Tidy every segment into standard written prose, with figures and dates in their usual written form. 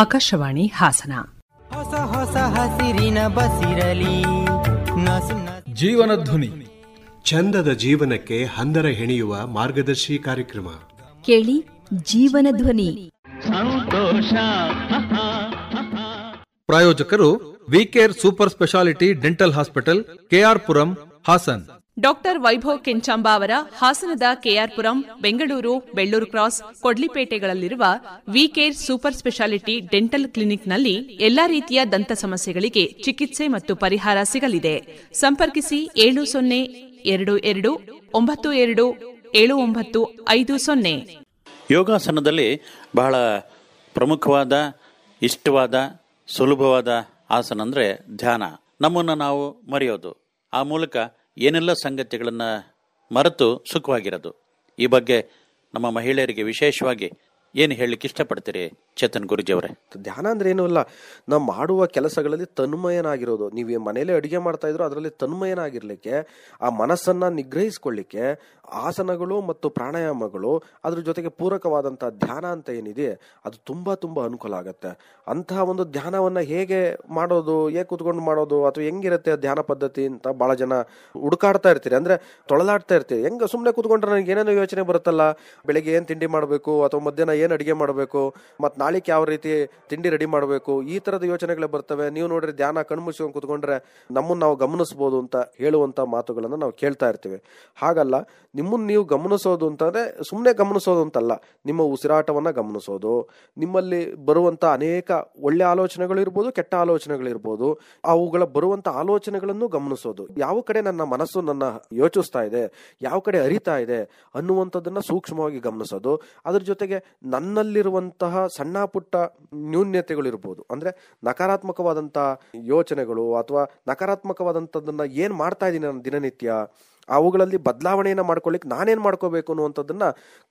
ಆಕಾಶವಾಣಿ ಹಾಸನ. ಹೊಸ ಹೊಸ ಹಸಿರಿನ ಬಸಿರಲಿ ಜೀವನ ಧ್ವನಿ, ಚಂದದ ಜೀವನಕ್ಕೆ ಹಂದರ ಹೆಣೆಯುವ ಮಾರ್ಗದರ್ಶಿ ಕಾರ್ಯಕ್ರಮ. ಕೇಳಿ ಜೀವನ ಧ್ವನಿ. ಸಂತೋಷ. ಪ್ರಾಯೋಜಕರು VCare super speciality dental hospital, KR Puram, Hassan. Doctor Vaibhav Kenchamba ಅವರ ಹಾಸನದ ಕೆಆರ್ಪುರಂ, ಬೆಂಗಳೂರು, ಬೆಳ್ಳೂರು ಕ್ರಾಸ್, ಕೊಡ್ಲಿಪೇಟೆಗಳಲ್ಲಿರುವ ವಿಕೇರ್ ಸೂಪರ್ ಸ್ಪೆಷಾಲಿಟಿ ಡೆಂಟಲ್ ಕ್ಲಿನಿಕ್ನಲ್ಲಿ ಎಲ್ಲಾ ರೀತಿಯ ದಂತ ಸಮಸ್ಯೆಗಳಿಗೆ ಚಿಕಿತ್ಸೆ ಮತ್ತು ಪರಿಹಾರ ಸಿಗಲಿದೆ. ಸಂಪರ್ಕಿಸಿ 7022927950. ಯೋಗಾಸನದಲ್ಲಿ ಬಹಳ ಪ್ರಮುಖವಾದ, ಇಷ್ಟವಾದ, ಸುಲಭವಾದ ಆಸನ ಅಂದರೆ ಧ್ಯಾನ. ನಮ್ಮನ್ನು ನಾವು ಮರೆಯೋದು, ಆ ಮೂಲಕ ಏನೆಲ್ಲ ಸಂಗತಿಗಳನ್ನು ಮರೆತು ಸುಖವಾಗಿರೋದು. ಈ ಬಗ್ಗೆ ನಮ್ಮ ಮಹಿಳೆಯರಿಗೆ ವಿಶೇಷವಾಗಿ ಏನು ಹೇಳಲಿಕ್ಕೆ ಇಷ್ಟಪಡ್ತೀರಿ ಚೇತನ್ ಗುರೂಜಿ ಅವರೇ? ಧ್ಯಾನ ಅಂದ್ರೆ ಏನೂ ಇಲ್ಲ, ನಾವು ಮಾಡುವ ಕೆಲಸಗಳಲ್ಲಿ ತನ್ಮಯನಾಗಿರೋದು. ನೀವು ಮನೇಲಿ ಅಡುಗೆ ಮಾಡ್ತಾ ಇದ್ರು ಅದರಲ್ಲಿ ತನ್ಮಯನಾಗಿರ್ಲಿಕ್ಕೆ, ಆ ಮನಸ್ಸನ್ನ ನಿಗ್ರಹಿಸ್ಕೊಳ್ಳಿಕ್ಕೆ ಆಸನಗಳು ಮತ್ತು ಪ್ರಾಣಾಯಾಮಗಳು, ಅದ್ರ ಜೊತೆಗೆ ಪೂರಕವಾದಂತಹ ಧ್ಯಾನ ಅಂತ ಏನಿದೆ ಅದು ತುಂಬಾ ತುಂಬಾ ಅನುಕೂಲ ಆಗುತ್ತೆ. ಅಂತಹ ಒಂದು ಧ್ಯಾನವನ್ನ ಹೇಗೆ ಮಾಡೋದು, ಹೇಗೆ ಕೂತ್ಕೊಂಡು ಮಾಡೋದು, ಅಥವಾ ಹೆಂಗಿರುತ್ತೆ ಧ್ಯಾನ ಪದ್ಧತಿ ಅಂತ ಬಹಳ ಜನ ಹುಡುಕಾಡ್ತಾ ಇರ್ತೀರಿ, ಅಂದ್ರೆ ತೊಳಲಾಡ್ತಾ ಇರ್ತೀರಿ. ಹೆಂಗ ಸುಮ್ಮನೆ ಕೂತ್ಕೊಂಡ್ರೆ ನನಗೆ ಏನೇನೋ ಯೋಚನೆ ಬರುತ್ತಲ್ಲ, ಬೆಳಿಗ್ಗೆ ಏನ್ ತಿಂಡಿ ಮಾಡಬೇಕು ಅಥವಾ ಮಧ್ಯಾಹ್ನ ಏನ್ ಅಡಿಗೆ ಮಾಡಬೇಕು, ಮತ್ ನಾಳೆಗೆ ಯಾವ ರೀತಿ ತಿಂಡಿ ರೆಡಿ ಮಾಡಬೇಕು, ಈ ತರದ ಯೋಚನೆಗಳು ಬರ್ತವೆ. ನೀವು ನೋಡ್ರಿ ಧ್ಯಾನ ಕಣ್ಮುಚ್ಕೊಂಡು ಕೂತ್ಕೊಂಡ್ರೆ ನಮ್ಮನ್ನ ನಾವು ಗಮನಿಸಬಹುದು ಅಂತ ಹೇಳುವಂತ ಮಾತುಗಳನ್ನ ನಾವು ಕೇಳ್ತಾ ಇರ್ತೀವಿ. ಹಾಗಲ್ಲ, ನಿಮ್ಮನ್ನ ನೀವು ಗಮನಿಸೋದು ಅಂತಂದ್ರೆ ಸುಮ್ಮನೆ ಗಮನಿಸೋದು ಅಂತಲ್ಲ, ನಿಮ್ಮ ಉಸಿರಾಟವನ್ನ ಗಮನಿಸೋದು, ನಿಮ್ಮಲ್ಲಿ ಬರುವಂತ ಅನೇಕ ಒಳ್ಳೆ ಆಲೋಚನೆಗಳು ಇರ್ಬೋದು, ಕೆಟ್ಟ ಆಲೋಚನೆಗಳು ಇರ್ಬೋದು, ಅವುಗಳ ಬರುವಂತ ಆಲೋಚನೆಗಳನ್ನು ಗಮನಿಸೋದು. ಯಾವ ಕಡೆ ನನ್ನ ಮನಸ್ಸು ನನ್ನ ಯೋಚಿಸ್ತಾ ಇದೆ, ಯಾವ ಕಡೆ ಅರಿತಾ ಇದೆ ಅನ್ನುವಂಥದ್ದನ್ನ ಸೂಕ್ಷ್ಮವಾಗಿ ಗಮನಿಸೋದು. ಅದ್ರ ಜೊತೆಗೆ ನನ್ನಲ್ಲಿರುವಂತಹ ಸಣ್ಣ ಪುಟ್ಟ ನ್ಯೂನ್ಯತೆಗಳು ಇರ್ಬೋದು, ಅಂದ್ರೆ ನಕಾರಾತ್ಮಕವಾದಂತಹ ಯೋಚನೆಗಳು ಅಥವಾ ನಕಾರಾತ್ಮಕವಾದಂಥದ್ದನ್ನ ಏನ್ ಮಾಡ್ತಾ ಇದ್ದೀನಿ ನಾನು ದಿನನಿತ್ಯ, ಅವುಗಳಲ್ಲಿ ಬದಲಾವಣೆಯನ್ನ ಮಾಡ್ಕೊಳ್ಳಿಕ್ಕೆ ನಾನೇನ್ ಮಾಡ್ಕೋಬೇಕು ಅನ್ನುವಂಥದ್ದನ್ನ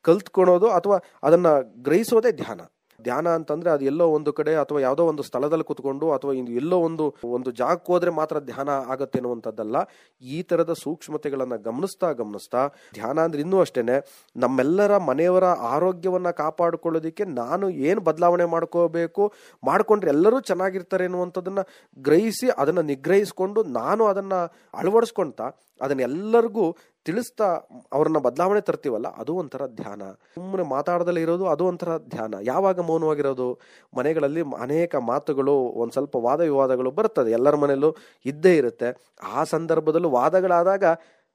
ಕಲ್ತ್ಕೊಳೋದು ಅಥವಾ ಅದನ್ನ ಗ್ರಹಿಸೋದೇ ಧ್ಯಾನ. ಧ್ಯಾನ ಅಂತಂದ್ರೆ ಅದು ಎಲ್ಲೋ ಒಂದು ಕಡೆ ಅಥವಾ ಯಾವುದೋ ಒಂದು ಸ್ಥಳದಲ್ಲಿ ಕುತ್ಕೊಂಡು ಅಥವಾ ಎಲ್ಲೋ ಒಂದು ಜಾಗಕ್ಕೆ ಹೋದ್ರೆ ಮಾತ್ರ ಧ್ಯಾನ ಆಗತ್ತೆ ಅನ್ನುವಂಥದ್ದಲ್ಲ. ಈ ತರದ ಸೂಕ್ಷ್ಮತೆಗಳನ್ನ ಗಮನಿಸ್ತಾ ಧ್ಯಾನ ಅಂದ್ರೆ ಇನ್ನೂ ಅಷ್ಟೇನೆ, ನಮ್ಮೆಲ್ಲರ ಮನೆಯವರ ಆರೋಗ್ಯವನ್ನ ಕಾಪಾಡಿಕೊಳ್ಳೋದಿಕ್ಕೆ ನಾನು ಏನ್ ಬದಲಾವಣೆ ಮಾಡ್ಕೊಂಡ್ರೆ ಎಲ್ಲರೂ ಚೆನ್ನಾಗಿರ್ತಾರೆ ಅನ್ನುವಂಥದ್ದನ್ನ ಗ್ರಹಿಸಿ ಅದನ್ನ ನಿಗ್ರಹಿಸ್ಕೊಂಡು ನಾನು ಅದನ್ನ ಅಳವಡಿಸ್ಕೊಂತ ಅದನ್ನ ಎಲ್ಲರಿಗೂ ತಿಳಿಸ್ತಾ ಅವ್ರನ್ನ ಬದಲಾವಣೆ ತರ್ತೀವಲ್ಲ, ಅದು ಒಂಥರ ಧ್ಯಾನ. ಸುಮ್ಮನೆ ಮಾತಾಡದಲ್ಲೇ ಇರೋದು ಅದು ಒಂಥರ ಧ್ಯಾನ. ಯಾವಾಗ ಮೌನವಾಗಿರೋದು, ಮನೆಗಳಲ್ಲಿ ಅನೇಕ ಮಾತುಗಳು, ಒಂದ್ ಸ್ವಲ್ಪ ವಾದ ವಿವಾದಗಳು ಬರ್ತದೆ, ಎಲ್ಲರ ಮನೆಯಲ್ಲೂ ಇದ್ದೇ ಇರುತ್ತೆ. ಆ ಸಂದರ್ಭದಲ್ಲೂ ವಾದಗಳಾದಾಗ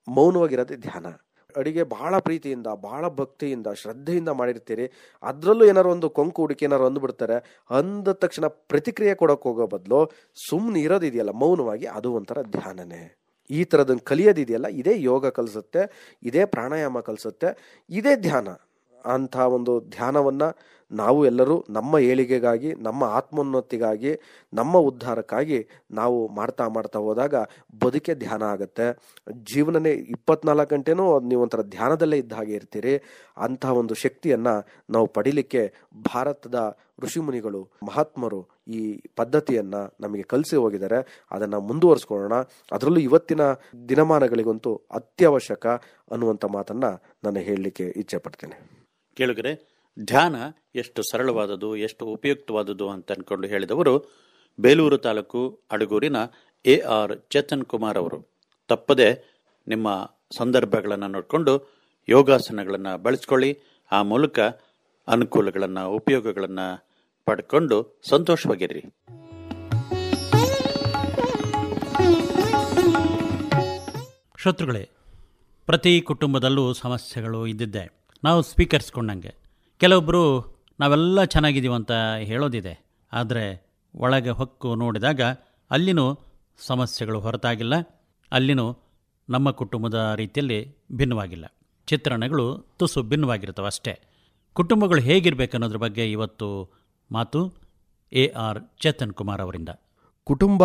ಮೌನವಾಗಿರೋದೇ ಧ್ಯಾನ. ಅಡಿಗೆ ಬಹಳ ಪ್ರೀತಿಯಿಂದ, ಬಹಳ ಭಕ್ತಿಯಿಂದ, ಶ್ರದ್ಧೆಯಿಂದ ಮಾಡಿರ್ತೀರಿ, ಅದ್ರಲ್ಲೂ ಏನಾರು ಒಂದು ಕೊಂಕು ಹುಡುಕಿ ಏನಾರು ಅಂದ್ಬಿಡ್ತಾರೆ, ಅಂದ ತಕ್ಷಣ ಪ್ರತಿಕ್ರಿಯೆ ಕೊಡೋಕೆ ಹೋಗೋ ಬದಲು ಸುಮ್ಮನೆ ಇರೋದಿದೆಯಲ್ಲ ಮೌನವಾಗಿ, ಅದು ಒಂಥರ ಧ್ಯಾನನೇ. ಈ ತರದನ್ನ ಕಲಿಯೋದಿದೆಯಲ್ಲ, ಇದೇ ಯೋಗ ಕಲಿಸುತ್ತೆ, ಇದೇ ಪ್ರಾಣಾಯಾಮ ಕಲಿಸುತ್ತೆ, ಇದೇ ಧ್ಯಾನ. ಅಂಥ ಒಂದು ಧ್ಯಾನವನ್ನ ನಾವು ಎಲ್ಲರೂ ನಮ್ಮ ಏಳಿಗೆಗಾಗಿ, ನಮ್ಮ ಆತ್ಮೋನ್ನತಿಗಾಗಿ, ನಮ್ಮ ಉದ್ಧಾರಕ್ಕಾಗಿ ನಾವು ಮಾಡ್ತಾ ಹೋದಾಗ ಬದುಕೆ ಧ್ಯಾನ ಆಗತ್ತೆ. ಜೀವನನೇ 24 ಗಂಟೆನೂ ನೀವು ಒಂಥರ ಧ್ಯಾನದಲ್ಲೇ ಇದ್ದ ಹಾಗೆ ಇರ್ತೀರಿ. ಅಂತಹ ಒಂದು ಶಕ್ತಿಯನ್ನ ನಾವು ಪಡಿಲಿಕ್ಕೆ ಭಾರತದ ಋಷಿಮುನಿಗಳು, ಮಹಾತ್ಮರು ಈ ಪದ್ಧತಿಯನ್ನ ನಮಗೆ ಕಲಿಸಿ ಹೋಗಿದ್ದಾರೆ. ಅದನ್ನ ಮುಂದುವರಿಸ್ಕೊಳ್ಳೋಣ. ಅದರಲ್ಲೂ ಇವತ್ತಿನ ದಿನಮಾನಗಳಿಗಂತೂ ಅತ್ಯವಶ್ಯಕ ಅನ್ನುವಂಥ ಮಾತನ್ನ ನಾನು ಹೇಳಲಿಕ್ಕೆ ಇಚ್ಛೆ ಪಡ್ತೇನೆ. ಕೇಳುಗರೆ, ಧ್ಯಾನ ಎಷ್ಟು ಸರಳವಾದದ್ದು, ಎಷ್ಟು ಉಪಯುಕ್ತವಾದದ್ದು ಅಂತ ಅನ್ಕೊಂಡು ಹೇಳಿದವರು ಬೇಲೂರು ತಾಲೂಕು ಅಡಗೂರಿನ AR ಚೇತನ್ ಕುಮಾರ್ ಅವರು. ತಪ್ಪದೆ ನಿಮ್ಮ ಸಂದರ್ಭಗಳನ್ನು ನೋಡಿಕೊಂಡು ಯೋಗಾಸನಗಳನ್ನು ಬಳಸ್ಕೊಳ್ಳಿ. ಆ ಮೂಲಕ ಅನುಕೂಲಗಳನ್ನು, ಉಪಯೋಗಗಳನ್ನು ಪಡ್ಕೊಂಡು ಸಂತೋಷವಾಗಿರ್ರಿ. ಶ್ರೋತೃಗಳೇ, ಪ್ರತಿ ಕುಟುಂಬದಲ್ಲೂ ಸಮಸ್ಯೆಗಳು ಇದ್ದಿದ್ದೆ. ನಾವು ಸ್ವೀಕರಿಸ್ಕೊಂಡಂಗೆ ಕೆಲವೊಬ್ಬರು ನಾವೆಲ್ಲ ಚೆನ್ನಾಗಿದ್ದೀವಂತ ಹೇಳೋದಿದೆ, ಆದರೆ ಒಳಗೆ ಹೊಕ್ಕು ನೋಡಿದಾಗ ಅಲ್ಲಿನೂ ಸಮಸ್ಯೆಗಳು ಹೊರತಾಗಿಲ್ಲ, ಅಲ್ಲಿನೂ ನಮ್ಮ ಕುಟುಂಬದ ರೀತಿಯಲ್ಲಿ ಭಿನ್ನವಾಗಿಲ್ಲ. ಚಿತ್ರಣಗಳು ತುಸು ಭಿನ್ನವಾಗಿರ್ತವೆ ಅಷ್ಟೇ. ಕುಟುಂಬಗಳು ಹೇಗಿರಬೇಕನ್ನೋದ್ರ ಬಗ್ಗೆ ಇವತ್ತು ಮಾತು AR ಚೇತನ್ ಕುಮಾರ್ ಅವರಿಂದ. ಕುಟುಂಬ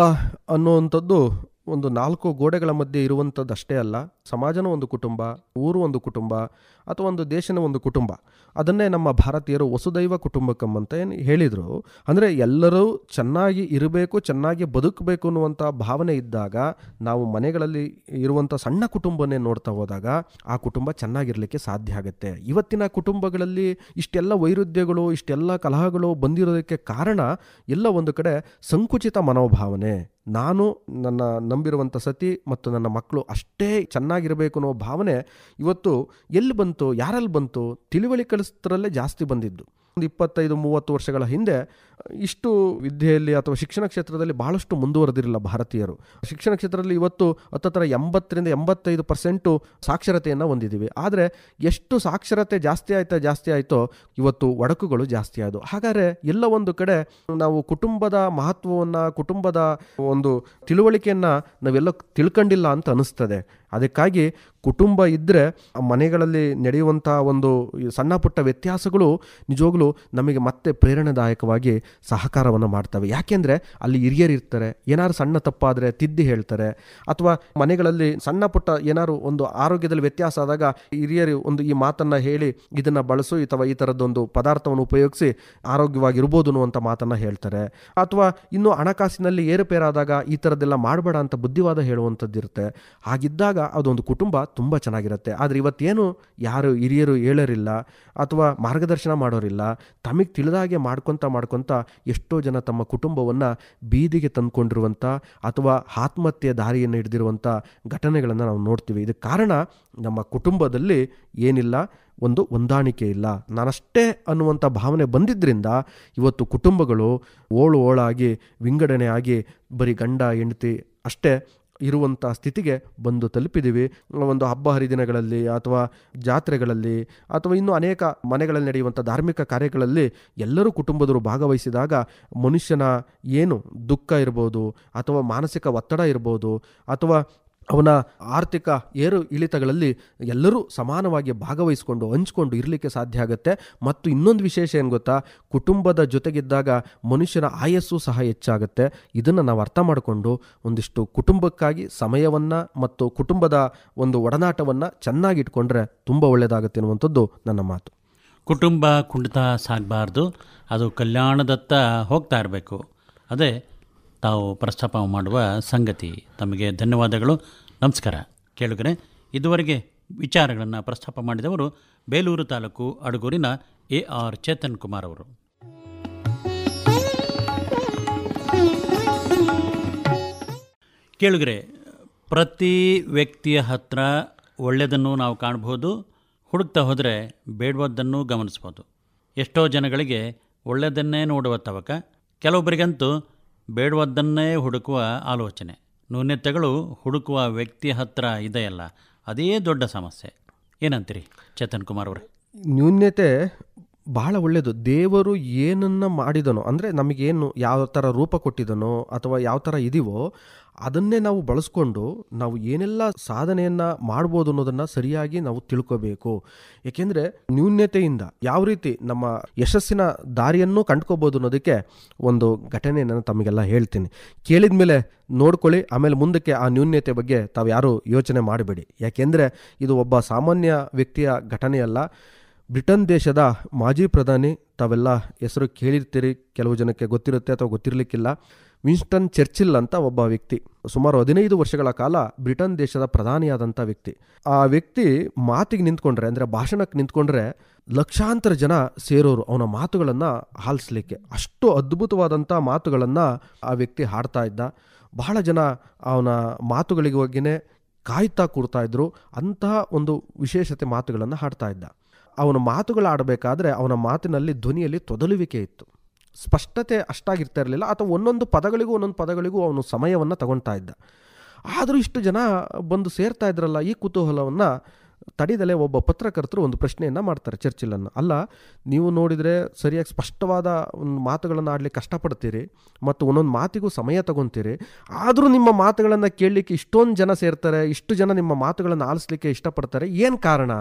ಅನ್ನುವಂಥದ್ದು ಒಂದು 4 ಗೋಡೆಗಳ ಮಧ್ಯೆ ಇರುವಂಥದ್ದಷ್ಟೇ ಅಲ್ಲ, ಸಮಾಜನೂ ಒಂದು ಕುಟುಂಬ, ಊರು ಒಂದು ಕುಟುಂಬ, ಅಥವಾ ಒಂದು ದೇಶನ ಒಂದು ಕುಟುಂಬ. ಅದನ್ನೇ ನಮ್ಮ ಭಾರತೀಯರು ವಸುದೈವ ಕುಟುಂಬಕಂ ಅಂತ ಏನು ಹೇಳಿದರು. ಅಂದರೆ ಎಲ್ಲರೂ ಚೆನ್ನಾಗಿ ಇರಬೇಕು, ಚೆನ್ನಾಗಿ ಬದುಕಬೇಕು ಅನ್ನುವಂಥ ಭಾವನೆ ಇದ್ದಾಗ ನಾವು ಮನೆಗಳಲ್ಲಿ ಇರುವಂಥ ಸಣ್ಣ ಕುಟುಂಬನೇ ನೋಡ್ತಾ ಹೋದಾಗ ಆ ಕುಟುಂಬ ಚೆನ್ನಾಗಿರಲಿಕ್ಕೆ ಸಾಧ್ಯ ಆಗುತ್ತೆ. ಇವತ್ತಿನ ಕುಟುಂಬಗಳಲ್ಲಿ ಇಷ್ಟೆಲ್ಲ ವೈರುಧ್ಯಗಳು, ಇಷ್ಟೆಲ್ಲ ಕಲಹಗಳು ಬಂದಿರೋದಕ್ಕೆ ಕಾರಣ ಎಲ್ಲ ಒಂದು ಕಡೆ ಸಂಕುಚಿತ ಮನೋಭಾವನೆ. ನಾನು ನನ್ನ ನಂಬಿರುವಂಥ ಸತಿ ಮತ್ತು ನನ್ನ ಮಕ್ಕಳು ಅಷ್ಟೇ ಚೆನ್ನಾಗಿರಬೇಕು ಅನ್ನೋ ಭಾವನೆ ಇವತ್ತು ಎಲ್ಲಿ ಬಂತು, ಯಾರಲ್ಲಿ ಬಂತು? ತಿಳಿವಳಿಕೆಗಳಷ್ಟರಲ್ಲೇ ಜಾಸ್ತಿ ಬಂದಿದ್ದು. ಒಂದು 25-30 ವರ್ಷಗಳ ಹಿಂದೆ ಇಷ್ಟು ವಿದ್ಯೆಯಲ್ಲಿ ಅಥವಾ ಶಿಕ್ಷಣ ಕ್ಷೇತ್ರದಲ್ಲಿ ಬಹಳಷ್ಟು ಮುಂದುವರೆದಿರಲಿಲ್ಲ ಭಾರತೀಯರು. ಶಿಕ್ಷಣ ಕ್ಷೇತ್ರದಲ್ಲಿ ಇವತ್ತು ಹತ್ತತ್ರ 80-85% ಸಾಕ್ಷರತೆಯನ್ನು ಹೊಂದಿದ್ದೀವಿ. ಆದರೆ ಎಷ್ಟು ಸಾಕ್ಷರತೆ ಜಾಸ್ತಿ ಆಯಿತೋ ಇವತ್ತು ಒಡಕುಗಳು ಜಾಸ್ತಿ ಆದವು. ಹಾಗಾದರೆ ಎಲ್ಲ ಒಂದು ಕಡೆ ನಾವು ಕುಟುಂಬದ ಮಹತ್ವವನ್ನು, ಕುಟುಂಬದ ಒಂದು ತಿಳುವಳಿಕೆಯನ್ನು ನಾವೆಲ್ಲ ತಿಳ್ಕೊಂಡಿಲ್ಲ ಅಂತ ಅನಿಸ್ತದೆ. ಅದಕ್ಕಾಗಿ ಕುಟುಂಬ ಇದ್ದರೆ ಮನೆಗಳಲ್ಲಿ ನಡೆಯುವಂಥ ಒಂದು ಸಣ್ಣ ಪುಟ್ಟ ವ್ಯತ್ಯಾಸಗಳು ನಿಜವಾಗ್ಲೂ ನಮಗೆ ಮತ್ತೆ ಪ್ರೇರಣಾದಾಯಕವಾಗಿ ಸಹಕಾರವನ್ನು ಮಾಡ್ತವೆ. ಯಾಕೆಂದರೆ ಅಲ್ಲಿ ಹಿರಿಯರು ಇರ್ತಾರೆ, ಏನಾದ್ರು ಸಣ್ಣ ತಪ್ಪಾದರೆ ತಿದ್ದಿ ಹೇಳ್ತಾರೆ, ಅಥವಾ ಮನೆಗಳಲ್ಲಿ ಸಣ್ಣ ಪುಟ್ಟ ಏನಾದ್ರು ಒಂದು ಆರೋಗ್ಯದಲ್ಲಿ ವ್ಯತ್ಯಾಸ ಆದಾಗ ಹಿರಿಯರು ಒಂದು ಈ ಮಾತನ್ನು ಹೇಳಿ ಇದನ್ನು ಬಳಸು ಅಥವಾ ಈ ಥರದ್ದೊಂದು ಪದಾರ್ಥವನ್ನು ಉಪಯೋಗಿಸಿ ಆರೋಗ್ಯವಾಗಿರ್ಬೋದು ಅನ್ನುವಂಥ ಮಾತನ್ನು ಹೇಳ್ತಾರೆ. ಅಥವಾ ಇನ್ನು ಹಣಕಾಸಿನಲ್ಲಿ ಏರುಪೇರಾದಾಗ ಈ ಥರದ್ದೆಲ್ಲ ಮಾಡಬೇಡ ಅಂತ ಬುದ್ಧಿವಾದ ಹೇಳುವಂಥದ್ದು ಇರುತ್ತೆ. ಹಾಗಿದ್ದಾಗ ಅದೊಂದು ಕುಟುಂಬ ತುಂಬ ಚೆನ್ನಾಗಿರುತ್ತೆ. ಆದರೆ ಇವತ್ತೇನು ಯಾರು ಹಿರಿಯರು ಹೇಳೋರಿಲ್ಲ ಅಥವಾ ಮಾರ್ಗದರ್ಶನ ಮಾಡೋರಿಲ್ಲ. ತಮಗೆ ತಿಳಿದಾಗೆ ಮಾಡ್ಕೊತ ಎಷ್ಟೋ ಜನ ತಮ್ಮ ಕುಟುಂಬವನ್ನು ಬೀದಿಗೆ ತಂದುಕೊಂಡಿರುವಂಥ ಅಥವಾ ಆತ್ಮಹತ್ಯೆ ದಾರಿಯನ್ನು ಹಿಡಿದಿರುವಂಥ ಘಟನೆಗಳನ್ನು ನಾವು ನೋಡ್ತೀವಿ. ಇದಕ್ಕೆ ಕಾರಣ ನಮ್ಮ ಕುಟುಂಬದಲ್ಲಿ ಏನಿಲ್ಲ, ಒಂದು ಹೊಂದಾಣಿಕೆ ಇಲ್ಲ, ನಾನಷ್ಟೇ ಅನ್ನುವಂಥ ಭಾವನೆ ಬಂದಿದ್ದರಿಂದ ಇವತ್ತು ಕುಟುಂಬಗಳು ಓಳಾಗಿ ವಿಂಗಡಣೆ ಆಗಿ ಬರೀ ಗಂಡ ಹೆಂಡತಿ ಅಷ್ಟೇ ಇರುವಂಥ ಸ್ಥಿತಿಗೆ ಬಂದು ತಲುಪಿದ್ದೀವಿ. ಒಂದು ಹಬ್ಬ ಹರಿದಿನಗಳಲ್ಲಿ ಅಥವಾ ಜಾತ್ರೆಗಳಲ್ಲಿ ಅಥವಾ ಇನ್ನೂ ಅನೇಕ ಮನೆಗಳಲ್ಲಿ ನಡೆಯುವಂಥ ಧಾರ್ಮಿಕ ಕಾರ್ಯಗಳಲ್ಲಿ ಎಲ್ಲರೂ ಕುಟುಂಬದವರು ಭಾಗವಹಿಸಿದಾಗ ಮನುಷ್ಯನ ಏನು ದುಃಖ ಇರ್ಬೋದು ಅಥವಾ ಮಾನಸಿಕ ಒತ್ತಡ ಇರ್ಬೋದು ಅಥವಾ ಅವನ ಆರ್ಥಿಕ ಏರು ಇಳಿತಗಳಲ್ಲಿ ಎಲ್ಲರೂ ಸಮಾನವಾಗಿ ಭಾಗವಹಿಸಿಕೊಂಡು ಹಂಚ್ಕೊಂಡು ಇರಲಿಕ್ಕೆ ಸಾಧ್ಯ ಆಗುತ್ತೆ. ಮತ್ತು ಇನ್ನೊಂದು ವಿಶೇಷ ಏನು ಗೊತ್ತಾ, ಕುಟುಂಬದ ಜೊತೆಗಿದ್ದಾಗ ಮನುಷ್ಯನ ಆಯಸ್ಸು ಸಹ ಹೆಚ್ಚಾಗುತ್ತೆ. ಇದನ್ನು ನಾವು ಅರ್ಥ ಮಾಡಿಕೊಂಡು ಒಂದಿಷ್ಟು ಕುಟುಂಬಕ್ಕಾಗಿ ಸಮಯವನ್ನು ಮತ್ತು ಕುಟುಂಬದ ಒಂದು ಒಡನಾಟವನ್ನು ಚೆನ್ನಾಗಿಟ್ಕೊಂಡ್ರೆ ತುಂಬ ಒಳ್ಳೆಯದಾಗುತ್ತೆ ಅನ್ನುವಂಥದ್ದು ನನ್ನ ಮಾತು. ಕುಟುಂಬ ಕುಂಠಿತ ಸಾಗಬಾರ್ದು, ಅದು ಕಲ್ಯಾಣದತ್ತ ಹೋಗ್ತಾ ಇರಬೇಕು. ಅದೇ ತಾವು ಪ್ರಸ್ತಾಪ ಮಾಡುವ ಸಂಗತಿ. ತಮಗೆ ಧನ್ಯವಾದಗಳು, ನಮಸ್ಕಾರ. ಕೇಳುಗರೆ, ಇದುವರೆಗೆ ವಿಚಾರಗಳನ್ನು ಪ್ರಸ್ತಾಪ ಮಾಡಿದವರು ಬೇಲೂರು ತಾಲೂಕು ಅಡಗೂರಿನ AR ಚೇತನ್ ಕುಮಾರ್ ಅವರು. ಕೇಳುಗರೆ, ಪ್ರತಿ ವ್ಯಕ್ತಿಯ ಹತ್ರ ಒಳ್ಳೆಯದನ್ನು ನಾವು ಕಾಣಬಹುದು, ಹುಡುಕ್ತಾ ಹೋದರೆ ಬೇಡವಾದ್ದನ್ನು ಗಮನಿಸ್ಬೋದು. ಎಷ್ಟೋ ಜನಗಳಿಗೆ ಒಳ್ಳೆಯದನ್ನೇ ನೋಡುವ ತವಕ, ಕೆಲವೊಬ್ಬರಿಗಂತೂ ಬೇಡವಾದ್ದನ್ನೇ ಹುಡುಕುವ ಆಲೋಚನೆ. ನ್ಯೂನತೆಗಳು ಹುಡುಕುವ ವ್ಯಕ್ತಿ ಹತ್ರ ಇದೆಯಲ್ಲ, ಅದೇ ದೊಡ್ಡ ಸಮಸ್ಯೆ. ಏನಂತೀರಿ ಚೇತನ್ ಕುಮಾರ್ ಅವರೇ? ನ್ಯೂನ್ಯತೆ ಬಹಳ ಒಳ್ಳೆಯದು. ದೇವರು ಏನನ್ನು ಮಾಡಿದನೋ, ಅಂದರೆ ನಮಗೇನು ಯಾವ ಥರ ರೂಪ ಕೊಟ್ಟಿದನೋ ಅಥವಾ ಯಾವ ಥರ ಇದೀವೋ ಅದನ್ನೇ ನಾವು ಬಳಸ್ಕೊಂಡು ನಾವು ಏನೆಲ್ಲ ಸಾಧನೆಯನ್ನು ಮಾಡ್ಬೋದು ಅನ್ನೋದನ್ನು ಸರಿಯಾಗಿ ನಾವು ತಿಳ್ಕೋಬೇಕು. ಏಕೆಂದರೆ ನ್ಯೂನ್ಯತೆಯಿಂದ ಯಾವ ರೀತಿ ನಮ್ಮ ಯಶಸ್ಸಿನ ದಾರಿಯನ್ನು ಕಂಡ್ಕೋಬೋದು ಅನ್ನೋದಕ್ಕೆ ಒಂದು ಘಟನೆ ನಾನು ತಮಗೆಲ್ಲ ಹೇಳ್ತೀನಿ. ಕೇಳಿದ ಮೇಲೆ ನೋಡ್ಕೊಳ್ಳಿ, ಆಮೇಲೆ ಮುಂದಕ್ಕೆ ಆ ನ್ಯೂನ್ಯತೆ ಬಗ್ಗೆ ತಾವು ಯಾರೂ ಯೋಚನೆ ಮಾಡಬೇಡಿ. ಯಾಕೆಂದರೆ ಇದು ಒಬ್ಬ ಸಾಮಾನ್ಯ ವ್ಯಕ್ತಿಯ ಘಟನೆಯಲ್ಲ. ಬ್ರಿಟನ್ ದೇಶದ ಮಾಜಿ ಪ್ರಧಾನಿ, ತಾವೆಲ್ಲ ಹೆಸರು ಕೇಳಿರ್ತೀರಿ, ಕೆಲವು ಜನಕ್ಕೆ ಗೊತ್ತಿರುತ್ತೆ ಅಥವಾ ಗೊತ್ತಿರಲಿಕ್ಕಿಲ್ಲ. ವಿನ್ಸ್ಟನ್ ಚರ್ಚಿಲ್ ಅಂತ ಒಬ್ಬ ವ್ಯಕ್ತಿ ಸುಮಾರು 15 ವರ್ಷಗಳ ಕಾಲ ಬ್ರಿಟನ್ ದೇಶದ ಪ್ರಧಾನಿಯಾದಂಥ ವ್ಯಕ್ತಿ. ಆ ವ್ಯಕ್ತಿ ಮಾತಿಗೆ ನಿಂತ್ಕೊಂಡ್ರೆ, ಅಂದರೆ ಭಾಷಣಕ್ಕೆ ನಿಂತ್ಕೊಂಡ್ರೆ ಲಕ್ಷಾಂತರ ಜನ ಸೇರೋರು ಅವನ ಮಾತುಗಳನ್ನು ಆಲಿಸ್ಲಿಕ್ಕೆ. ಅಷ್ಟು ಅದ್ಭುತವಾದಂಥ ಮಾತುಗಳನ್ನು ಆ ವ್ಯಕ್ತಿ ಹಾಡ್ತಾ ಇದ್ದ. ಬಹಳ ಜನ ಅವನ ಮಾತುಗಳಿಗೋಗಿಯೇ ಕಾಯ್ತಾ ಕೂರ್ತಾ ಇದ್ರು. ಅಂತಹ ಒಂದು ವಿಶೇಷತೆ ಮಾತುಗಳನ್ನು ಹಾಡ್ತಾ ಇದ್ದ. ಅವನ ಮಾತುಗಳು ಆಡಬೇಕಾದ್ರೆ ಅವನ ಮಾತಿನಲ್ಲಿ ಧ್ವನಿಯಲ್ಲಿ ತೊದಲುವಿಕೆ ಇತ್ತು, ಸ್ಪಷ್ಟತೆ ಅಷ್ಟಾಗಿರ್ತಾ ಇರಲಿಲ್ಲ, ಅಥವಾ ಒಂದೊಂದು ಪದಗಳಿಗೂ ಅವನು ಸಮಯವನ್ನು ತಗೊಳ್ತಾ ಇದ್ದ. ಆದರೂ ಇಷ್ಟು ಜನ ಬಂದು ಸೇರ್ತಾ ಇದ್ರಲ್ಲ, ಈ ಕುತೂಹಲವನ್ನು ತಡಿದಲೆ ಒಬ್ಬ ಪತ್ರಕರ್ತರು ಒಂದು ಪ್ರಶ್ನೆಯನ್ನು ಮಾಡ್ತಾರೆ ಚರ್ಚಿಲನ್ನು. ಅಲ್ಲ, ನೀವು ನೋಡಿದರೆ ಸರಿಯಾಗಿ ಸ್ಪಷ್ಟವಾದ ಒಂದು ಮಾತುಗಳನ್ನು ಆಡಲಿಕ್ಕೆ ಕಷ್ಟಪಡ್ತೀರಿ ಮತ್ತು ಒಂದೊಂದು ಮಾತಿಗೂ ಸಮಯ ತಗೊತೀರಿ, ಆದರೂ ನಿಮ್ಮ ಮಾತುಗಳನ್ನು ಕೇಳಲಿಕ್ಕೆ ಇಷ್ಟೊಂದು ಜನ ಸೇರ್ತಾರೆ, ಇಷ್ಟು ಜನ ನಿಮ್ಮ ಮಾತುಗಳನ್ನು ಆಲಿಸ್ಲಿಕ್ಕೆ ಇಷ್ಟಪಡ್ತಾರೆ, ಏನು ಕಾರಣ,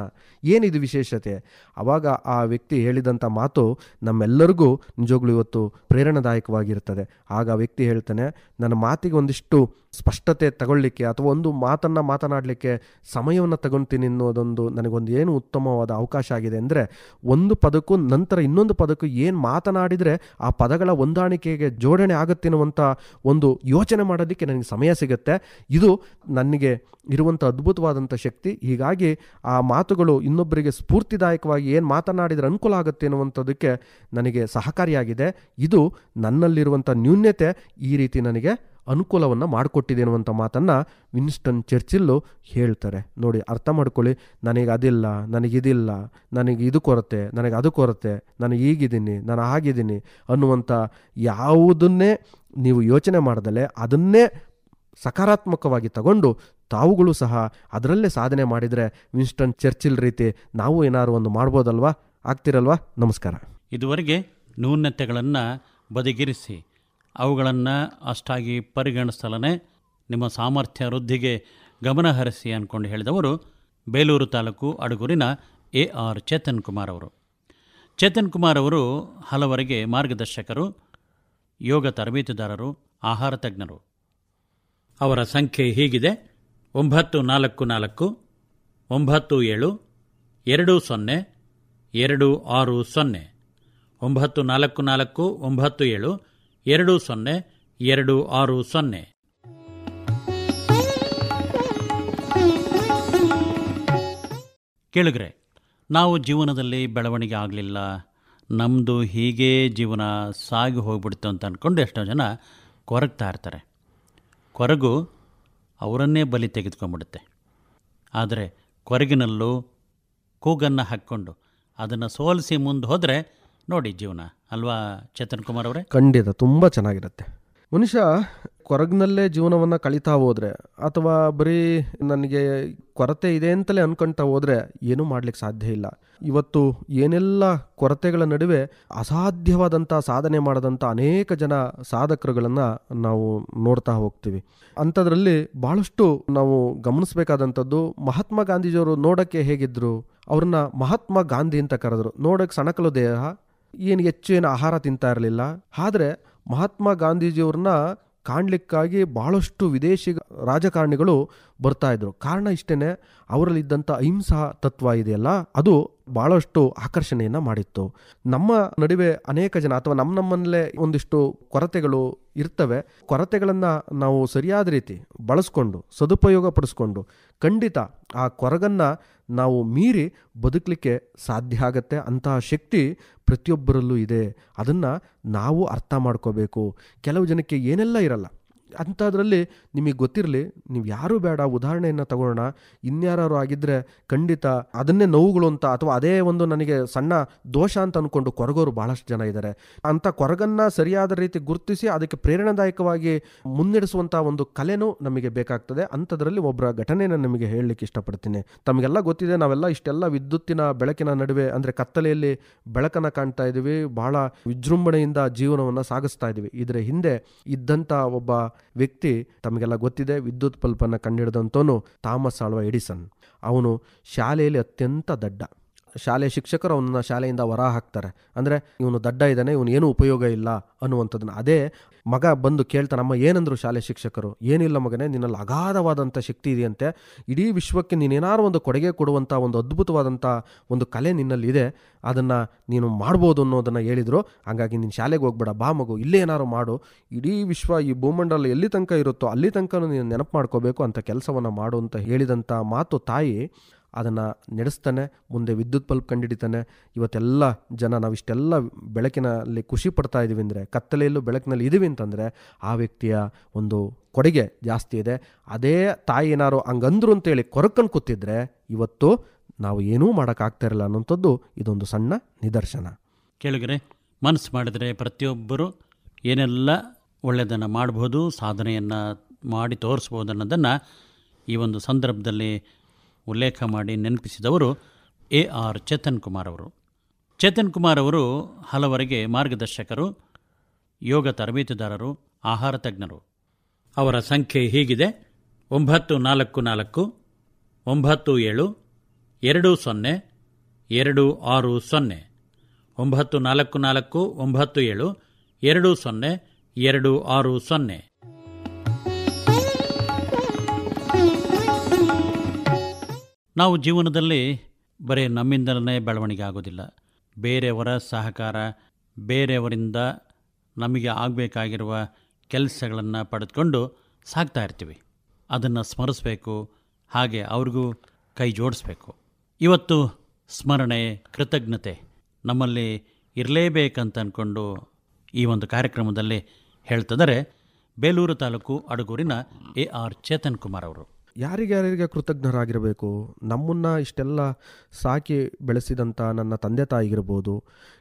ಏನಿದು ವಿಶೇಷತೆ? ಆವಾಗ ಆ ವ್ಯಕ್ತಿ ಹೇಳಿದಂಥ ಮಾತು ನಮ್ಮೆಲ್ಲರಿಗೂ ನಿಜವಾಗ್ಲೂ ಇವತ್ತು ಪ್ರೇರಣಾದಾಯಕವಾಗಿರ್ತದೆ. ಆಗ ಆ ವ್ಯಕ್ತಿ ಹೇಳ್ತಾನೆ, ನನ್ನ ಮಾತಿಗೆ ಒಂದಿಷ್ಟು ಸ್ಪಷ್ಟತೆ ತಗೊಳ್ಳಿಕ್ಕೆ ಅಥವಾ ಒಂದು ಮಾತನ್ನು ಮಾತನಾಡಲಿಕ್ಕೆ ಸಮಯವನ್ನು ತಗೊಳ್ತೀನಿ ಅನ್ನೋದೊಂದು ನನಗೊಂದು ಏನು ಉತ್ತಮವಾದ ಅವಕಾಶ ಆಗಿದೆ ಅಂದರೆ, ಒಂದು ಪದಕ್ಕೂ ನಂತರ ಇನ್ನೊಂದು ಪದಕ್ಕೂ ಏನು ಮಾತನಾಡಿದರೆ ಆ ಪದಗಳ ಹೊಂದಾಣಿಕೆಗೆ ಜೋಡಣೆ ಆಗುತ್ತೆ ಅನ್ನುವಂಥ ಒಂದು ಯೋಚನೆ ಮಾಡೋದಕ್ಕೆ ನನಗೆ ಸಮಯ ಸಿಗುತ್ತೆ. ಇದು ನನಗೆ ಇರುವಂಥ ಅದ್ಭುತವಾದಂಥ ಶಕ್ತಿ. ಹೀಗಾಗಿ ಆ ಮಾತುಗಳು ಇನ್ನೊಬ್ಬರಿಗೆ ಸ್ಫೂರ್ತಿದಾಯಕವಾಗಿ ಏನು ಮಾತನಾಡಿದರೆ ಅನುಕೂಲ ಆಗುತ್ತೆ ಅನ್ನುವಂಥದ್ದಕ್ಕೆ ನನಗೆ ಸಹಕಾರಿಯಾಗಿದೆ. ಇದು ನನ್ನಲ್ಲಿರುವಂಥ ನ್ಯೂನ್ಯತೆ ಈ ರೀತಿ ನನಗೆ ಅನುಕೂಲವನ್ನು ಮಾಡಿಕೊಟ್ಟಿದೆ ಅನ್ನುವಂಥ ಮಾತನ್ನು ವಿನ್ಸ್ಟನ್ ಚರ್ಚಿಲ್ಲು ಹೇಳ್ತಾರೆ. ನೋಡಿ, ಅರ್ಥ ಮಾಡ್ಕೊಳ್ಳಿ. ನನಗೆ ಅದಿಲ್ಲ, ನನಗಿದಿಲ್ಲ, ನನಗೆ ಇದು ಕೊರತೆ, ನನಗೆ ಅದು ಕೊರತೆ, ನಾನು ಹೀಗಿದ್ದೀನಿ, ನಾನು ಹಾಗಿದ್ದೀನಿ ಅನ್ನುವಂಥ ಯಾವುದನ್ನೇ ನೀವು ಯೋಚನೆ ಮಾಡ್ದಲೆ ಅದನ್ನೇ ಸಕಾರಾತ್ಮಕವಾಗಿ ತಗೊಂಡು ತಾವುಗಳು ಸಹ ಅದರಲ್ಲೇ ಸಾಧನೆ ಮಾಡಿದರೆ ವಿನ್ಸ್ಟನ್ ಚರ್ಚಿಲ್ ರೀತಿ ನಾವು ಏನಾದ್ರು ಒಂದು ಮಾಡ್ಬೋದಲ್ವಾ? ಆಗ್ತಿರಲ್ವಾ? ನಮಸ್ಕಾರ. ಇದುವರೆಗೆ ನ್ಯೂನತೆಗಳನ್ನು ಬದಿಗಿರಿಸಿ ಅವುಗಳನ್ನು ಅಷ್ಟಾಗಿ ಪರಿಗಣಿಸಲನೆ ನಿಮ್ಮ ಸಾಮರ್ಥ್ಯ ವೃದ್ಧಿಗೆ ಗಮನಹರಿಸಿ ಅಂದ್ಕೊಂಡು ಹೇಳಿದವರು ಬೇಲೂರು ತಾಲೂಕು ಅಡಗೂರಿನ AR ಚೇತನ್ ಕುಮಾರ್ ಅವರು. ಚೇತನ್ ಕುಮಾರ್ ಅವರು ಹಲವರಿಗೆ ಮಾರ್ಗದರ್ಶಕರು, ಯೋಗ ತರಬೇತುದಾರರು, ಆಹಾರ ತಜ್ಞರು. ಅವರ ಸಂಖ್ಯೆ ಹೀಗಿದೆ: 944 97 20 260 944 97 20 260. ಕೇಳಿದ್ರೆ, ನಾವು ಜೀವನದಲ್ಲಿ ಬೆಳವಣಿಗೆ ಆಗಲಿಲ್ಲ, ನಮ್ಮದು ಹೀಗೇ ಜೀವನ ಸಾಗಿ ಹೋಗ್ಬಿಡ್ತು ಅಂತ ಅಂದ್ಕೊಂಡು ಎಷ್ಟೋ ಜನ ಕೊರಗ್ತಾ ಇರ್ತಾರೆ. ಕೊರಗು ಅವರನ್ನೇ ಬಲಿ ತೆಗೆದುಕೊಂಡ್ಬಿಡುತ್ತೆ. ಆದರೆ ಕೊರಗಿನಲ್ಲೂ ಕೂಗನ್ನು ಹಾಕ್ಕೊಂಡು ಅದನ್ನು ಸೋಲಿಸಿ ಮುಂದೆ ಹೋದರೆ ನೋಡಿ ಜೀವನ ಅಲ್ವಾ ಚೇತನ್ ಕುಮಾರ್ ಅವರೇ? ಖಂಡಿತ ತುಂಬ ಚೆನ್ನಾಗಿರುತ್ತೆ. ಮನುಷ್ಯ ಕೊರಗಿನಲ್ಲೇ ಜೀವನವನ್ನು ಕಳೀತಾ ಹೋದರೆ ಅಥವಾ ಬರೀ ನನಗೆ ಕೊರತೆ ಇದೆ ಅಂತಲೇ ಅನ್ಕೊಳ್ತಾ ಹೋದರೆ ಏನೂ ಮಾಡಲಿಕ್ಕೆ ಸಾಧ್ಯ ಇಲ್ಲ. ಇವತ್ತು ಏನೆಲ್ಲ ಕೊರತೆಗಳ ನಡುವೆ ಅಸಾಧ್ಯವಾದಂಥ ಸಾಧನೆ ಮಾಡಿದಂಥ ಅನೇಕ ಜನ ಸಾಧಕರುಗಳನ್ನು ನಾವು ನೋಡ್ತಾ ಹೋಗ್ತೀವಿ. ಅಂಥದ್ರಲ್ಲಿ ಭಾಳಷ್ಟು ನಾವು ಗಮನಿಸಬೇಕಾದಂಥದ್ದು, ಮಹಾತ್ಮ ಗಾಂಧೀಜಿಯವರು ನೋಡೋಕ್ಕೆ ಹೇಗಿದ್ದರು? ಅವ್ರನ್ನ ಮಹಾತ್ಮ ಗಾಂಧಿ ಅಂತ ಕರೆದ್ರು. ನೋಡೋಕ್ಕೆ ಸಣಕಲು ದೇಹ, ಏನು ಹೆಚ್ಚು ಏನು ಆಹಾರ ತಿಂತಾ ಇರಲಿಲ್ಲ. ಆದರೆ ಮಹಾತ್ಮ ಗಾಂಧೀಜಿಯವ್ರನ್ನ ಕಾಣಲಿಕ್ಕಾಗಿ ಭಾಳಷ್ಟು ವಿದೇಶಿ ರಾಜಕಾರಣಿಗಳು ಬರ್ತಾಯಿದ್ರು. ಕಾರಣ ಇಷ್ಟೇ, ಅವರಲ್ಲಿದ್ದಂಥ ಅಹಿಂಸಾ ತತ್ವ ಇದೆಯಲ್ಲ, ಅದು ಭಾಳಷ್ಟು ಆಕರ್ಷಣೆಯನ್ನು ಮಾಡಿತ್ತು. ನಮ್ಮ ನಡುವೆ ಅನೇಕ ಜನ ಅಥವಾ ನಮ್ಮಲ್ಲೇ ಒಂದಿಷ್ಟು ಕೊರತೆಗಳು ಇರ್ತವೆ. ಕೊರತೆಗಳನ್ನು ನಾವು ಸರಿಯಾದ ರೀತಿ ಬಳಸ್ಕೊಂಡು ಸದುಪಯೋಗ ಪಡಿಸ್ಕೊಂಡು ಖಂಡಿತ ಆ ಕೊರಗನ್ನು ನಾವು ಮೀರಿ ಬದುಕಲಿಕ್ಕೆ ಸಾಧ್ಯ ಆಗತ್ತೆ. ಅಂತಹ ಶಕ್ತಿ ಪ್ರತಿಯೊಬ್ಬರಲ್ಲೂ ಇದೆ. ಅದನ್ನು ನಾವು ಅರ್ಥ ಮಾಡ್ಕೋಬೇಕು. ಕೆಲವು ಜನಕ್ಕೆ ಏನೆಲ್ಲ ಇರಲ್ಲ, ಅಂಥದ್ರಲ್ಲಿ ನಿಮಗೆ ಗೊತ್ತಿರಲಿ, ನೀವು ಯಾರೂ ಬೇಡ, ಉದಾಹರಣೆಯನ್ನು ತಗೊಳ್ಳೋಣ. ಇನ್ಯಾರು ಆಗಿದ್ದರೆ ಖಂಡಿತ ಅದನ್ನೇ ನೋವುಗಳು ಅಂತ ಅಥವಾ ಅದೇ ಒಂದು ನನಗೆ ಸಣ್ಣ ದೋಷ ಅಂತ ಅಂದ್ಕೊಂಡು ಕೊರಗೋರು ಭಾಳಷ್ಟು ಜನ ಇದ್ದಾರೆ. ಅಂಥ ಕೊರಗನ್ನು ಸರಿಯಾದ ರೀತಿ ಗುರುತಿಸಿ ಅದಕ್ಕೆ ಪ್ರೇರಣಾದಾಯಕವಾಗಿ ಮುನ್ನಡೆಸುವಂಥ ಒಂದು ಕಲೆನೂ ನಮಗೆ ಬೇಕಾಗ್ತದೆ. ಅಂಥದ್ರಲ್ಲಿ ಒಬ್ಬರ ಘಟನೆಯನ್ನು ನಿಮಗೆ ಹೇಳಲಿಕ್ಕೆ ಇಷ್ಟಪಡ್ತೀನಿ. ತಮಗೆಲ್ಲ ಗೊತ್ತಿದೆ, ನಾವೆಲ್ಲ ಇಷ್ಟೆಲ್ಲ ವಿದ್ಯುತ್ತಿನ ಬೆಳಕಿನ ನಡುವೆ ಅಂದರೆ ಕತ್ತಲೆಯಲ್ಲಿ ಬೆಳಕನ್ನು ಕಾಣ್ತಾ ಇದ್ದೀವಿ, ಭಾಳ ವಿಜೃಂಭಣೆಯಿಂದ ಜೀವನವನ್ನು ಸಾಗಿಸ್ತಾ ಇದ್ದೀವಿ. ಇದರ ಹಿಂದೆ ಇದ್ದಂಥ ಒಬ್ಬ ವ್ಯಕ್ತಿ ತಮಗೆಲ್ಲ ಗೊತ್ತಿದೆ, ವಿದ್ಯುತ್ ಬಲ್ಬನ್ನು ಕಂಡುಹಿಡಿದಂಥವನು ಥಾಮಸ್ ಆಲ್ವಾ ಎಡಿಸನ್. ಅವನು ಶಾಲೆಯಲ್ಲಿ ಅತ್ಯಂತ ದಡ್ಡ. ಶಾಲೆಯ ಶಿಕ್ಷಕರು ಅವನನ್ನು ಶಾಲೆಯಿಂದ ಹೊರ ಹಾಕ್ತಾರೆ. ಅಂದರೆ ಇವನು ದಡ್ಡ ಇದ್ದಾನೆ, ಇವನು ಏನೂ ಉಪಯೋಗ ಇಲ್ಲ ಅನ್ನುವಂಥದ್ದನ್ನು. ಅದೇ ಮಗ ಬಂದು ಕೇಳ್ತಾನೆ, ಅಮ್ಮ ಏನಂದ್ರು ಶಾಲೆ ಶಿಕ್ಷಕರು? ಏನಿಲ್ಲ ಮಗನೇ, ನಿನ್ನಲ್ಲಿ ಅಗಾಧವಾದಂಥ ಶಕ್ತಿ ಇದೆಯಂತೆ, ಇಡೀ ವಿಶ್ವಕ್ಕೆ ನೀನೇನಾರು ಒಂದು ಕೊಡುಗೆ ಕೊಡುವಂಥ ಒಂದು ಅದ್ಭುತವಾದಂಥ ಒಂದು ಕಲೆ ನಿನ್ನಲ್ಲಿ ಇದೆ, ಅದನ್ನು ನೀನು ಮಾಡ್ಬೋದು ಅನ್ನೋದನ್ನು ಹೇಳಿದರು. ಹಾಗಾಗಿ ನೀನು ಶಾಲೆಗೆ ಹೋಗ್ಬೇಡ, ಬಾ ಮಗು, ಇಲ್ಲೇ ಏನಾರು ಮಾಡು, ಇಡೀ ವಿಶ್ವ ಈ ಭೂಮಂಡಲ ಎಲ್ಲಿ ತನಕ ಇರುತ್ತೋ ಅಲ್ಲಿ ತನಕ ನೀನು ನೆನಪು ಮಾಡ್ಕೋಬೇಕು, ಅಂಥ ಕೆಲಸವನ್ನು ಮಾಡು ಅಂತ ಹೇಳಿದಂಥ ಮಾತು ತಾಯಿ ಅದನ್ನು ನಡೆಸ್ತಾನೆ. ಮುಂದೆ ವಿದ್ಯುತ್ ಬಲ್ಬ್ ಕಂಡುಹಿಡಿತಾನೆ. ಇವತ್ತೆಲ್ಲ ಜನ ನಾವಿಷ್ಟೆಲ್ಲ ಬೆಳಕಿನಲ್ಲಿ ಖುಷಿ ಪಡ್ತಾ ಇದ್ದೀವಿ ಅಂದರೆ, ಕತ್ತಲೆಯಲ್ಲೂ ಬೆಳಕಿನಲ್ಲಿ ಇದ್ದೀವಿ ಅಂತಂದರೆ ಆ ವ್ಯಕ್ತಿಯ ಒಂದು ಕೊಡುಗೆ ಜಾಸ್ತಿ ಇದೆ. ಅದೇ ತಾಯಿ ಏನಾರು ಹಂಗಂದ್ರು ಅಂತೇಳಿ ಕೊರಕನ್ನು ಕೂತಿದ್ರೆ ಇವತ್ತು ನಾವು ಏನೂ ಮಾಡೋಕ್ಕಾಗ್ತಾ ಇರಲ್ಲ ಅನ್ನೋಂಥದ್ದು ಇದೊಂದು ಸಣ್ಣ ನಿದರ್ಶನ. ಕೇಳಿದರೆ, ಮನಸ್ಸು ಮಾಡಿದರೆ ಪ್ರತಿಯೊಬ್ಬರು ಏನೆಲ್ಲ ಒಳ್ಳೆಯದನ್ನು ಮಾಡ್ಬೋದು, ಸಾಧನೆಯನ್ನು ಮಾಡಿ ತೋರಿಸ್ಬೋದು ಅನ್ನೋದನ್ನು ಈ ಒಂದು ಸಂದರ್ಭದಲ್ಲಿ ಉಲ್ಲೇಖ ಮಾಡಿ ನೆನಪಿಸಿದವರು AR ಚೇತನ್ ಕುಮಾರ್ ಅವರು. ಚೇತನ್ ಕುಮಾರ್ ಅವರು ಹಲವರಿಗೆ ಮಾರ್ಗದರ್ಶಕರು, ಯೋಗ ತರಬೇತುದಾರರು, ಆಹಾರ ತಜ್ಞರು. ಅವರ ಸಂಖ್ಯೆ ಹೀಗಿದೆ: 944 97 20 260 944 97 20 260. ನಾವು ಜೀವನದಲ್ಲಿ ಬರೀ ನಮ್ಮಿಂದಲೇ ಬೆಳವಣಿಗೆ ಆಗೋದಿಲ್ಲ. ಬೇರೆಯವರ ಸಹಕಾರ, ಬೇರೆಯವರಿಂದ ನಮಗೆ ಆಗಬೇಕಾಗಿರುವ ಕೆಲಸಗಳನ್ನು ಪಡೆದುಕೊಂಡು ಸಾಗ್ತಾ ಇರ್ತೀವಿ. ಅದನ್ನು ಸ್ಮರಿಸಬೇಕು, ಹಾಗೆ ಅವ್ರಿಗೂ ಕೈ ಜೋಡಿಸ್ಬೇಕು. ಇವತ್ತು ಸ್ಮರಣೆ, ಕೃತಜ್ಞತೆ ನಮ್ಮಲ್ಲಿ ಇರಲೇಬೇಕಂತ ಅಂದ್ಕೊಂಡು ಈ ಒಂದು ಕಾರ್ಯಕ್ರಮದಲ್ಲಿ ಹೇಳ್ತಿದ್ದಾರೆ ಬೇಲೂರು ತಾಲೂಕು ಅಡಗೂರಿನ AR ಚೇತನ್ ಕುಮಾರ್ ಅವರು. ಯಾರಿಗೆ ಕೃತಜ್ಞರಾಗಿರಬೇಕು? ನಮ್ಮನ್ನು ಇಷ್ಟೆಲ್ಲ ಸಾಕಿ ಬೆಳೆಸಿದಂಥ ನನ್ನ ತಂದೆ ತಾಯಿಗಿರ್ಬೋದು,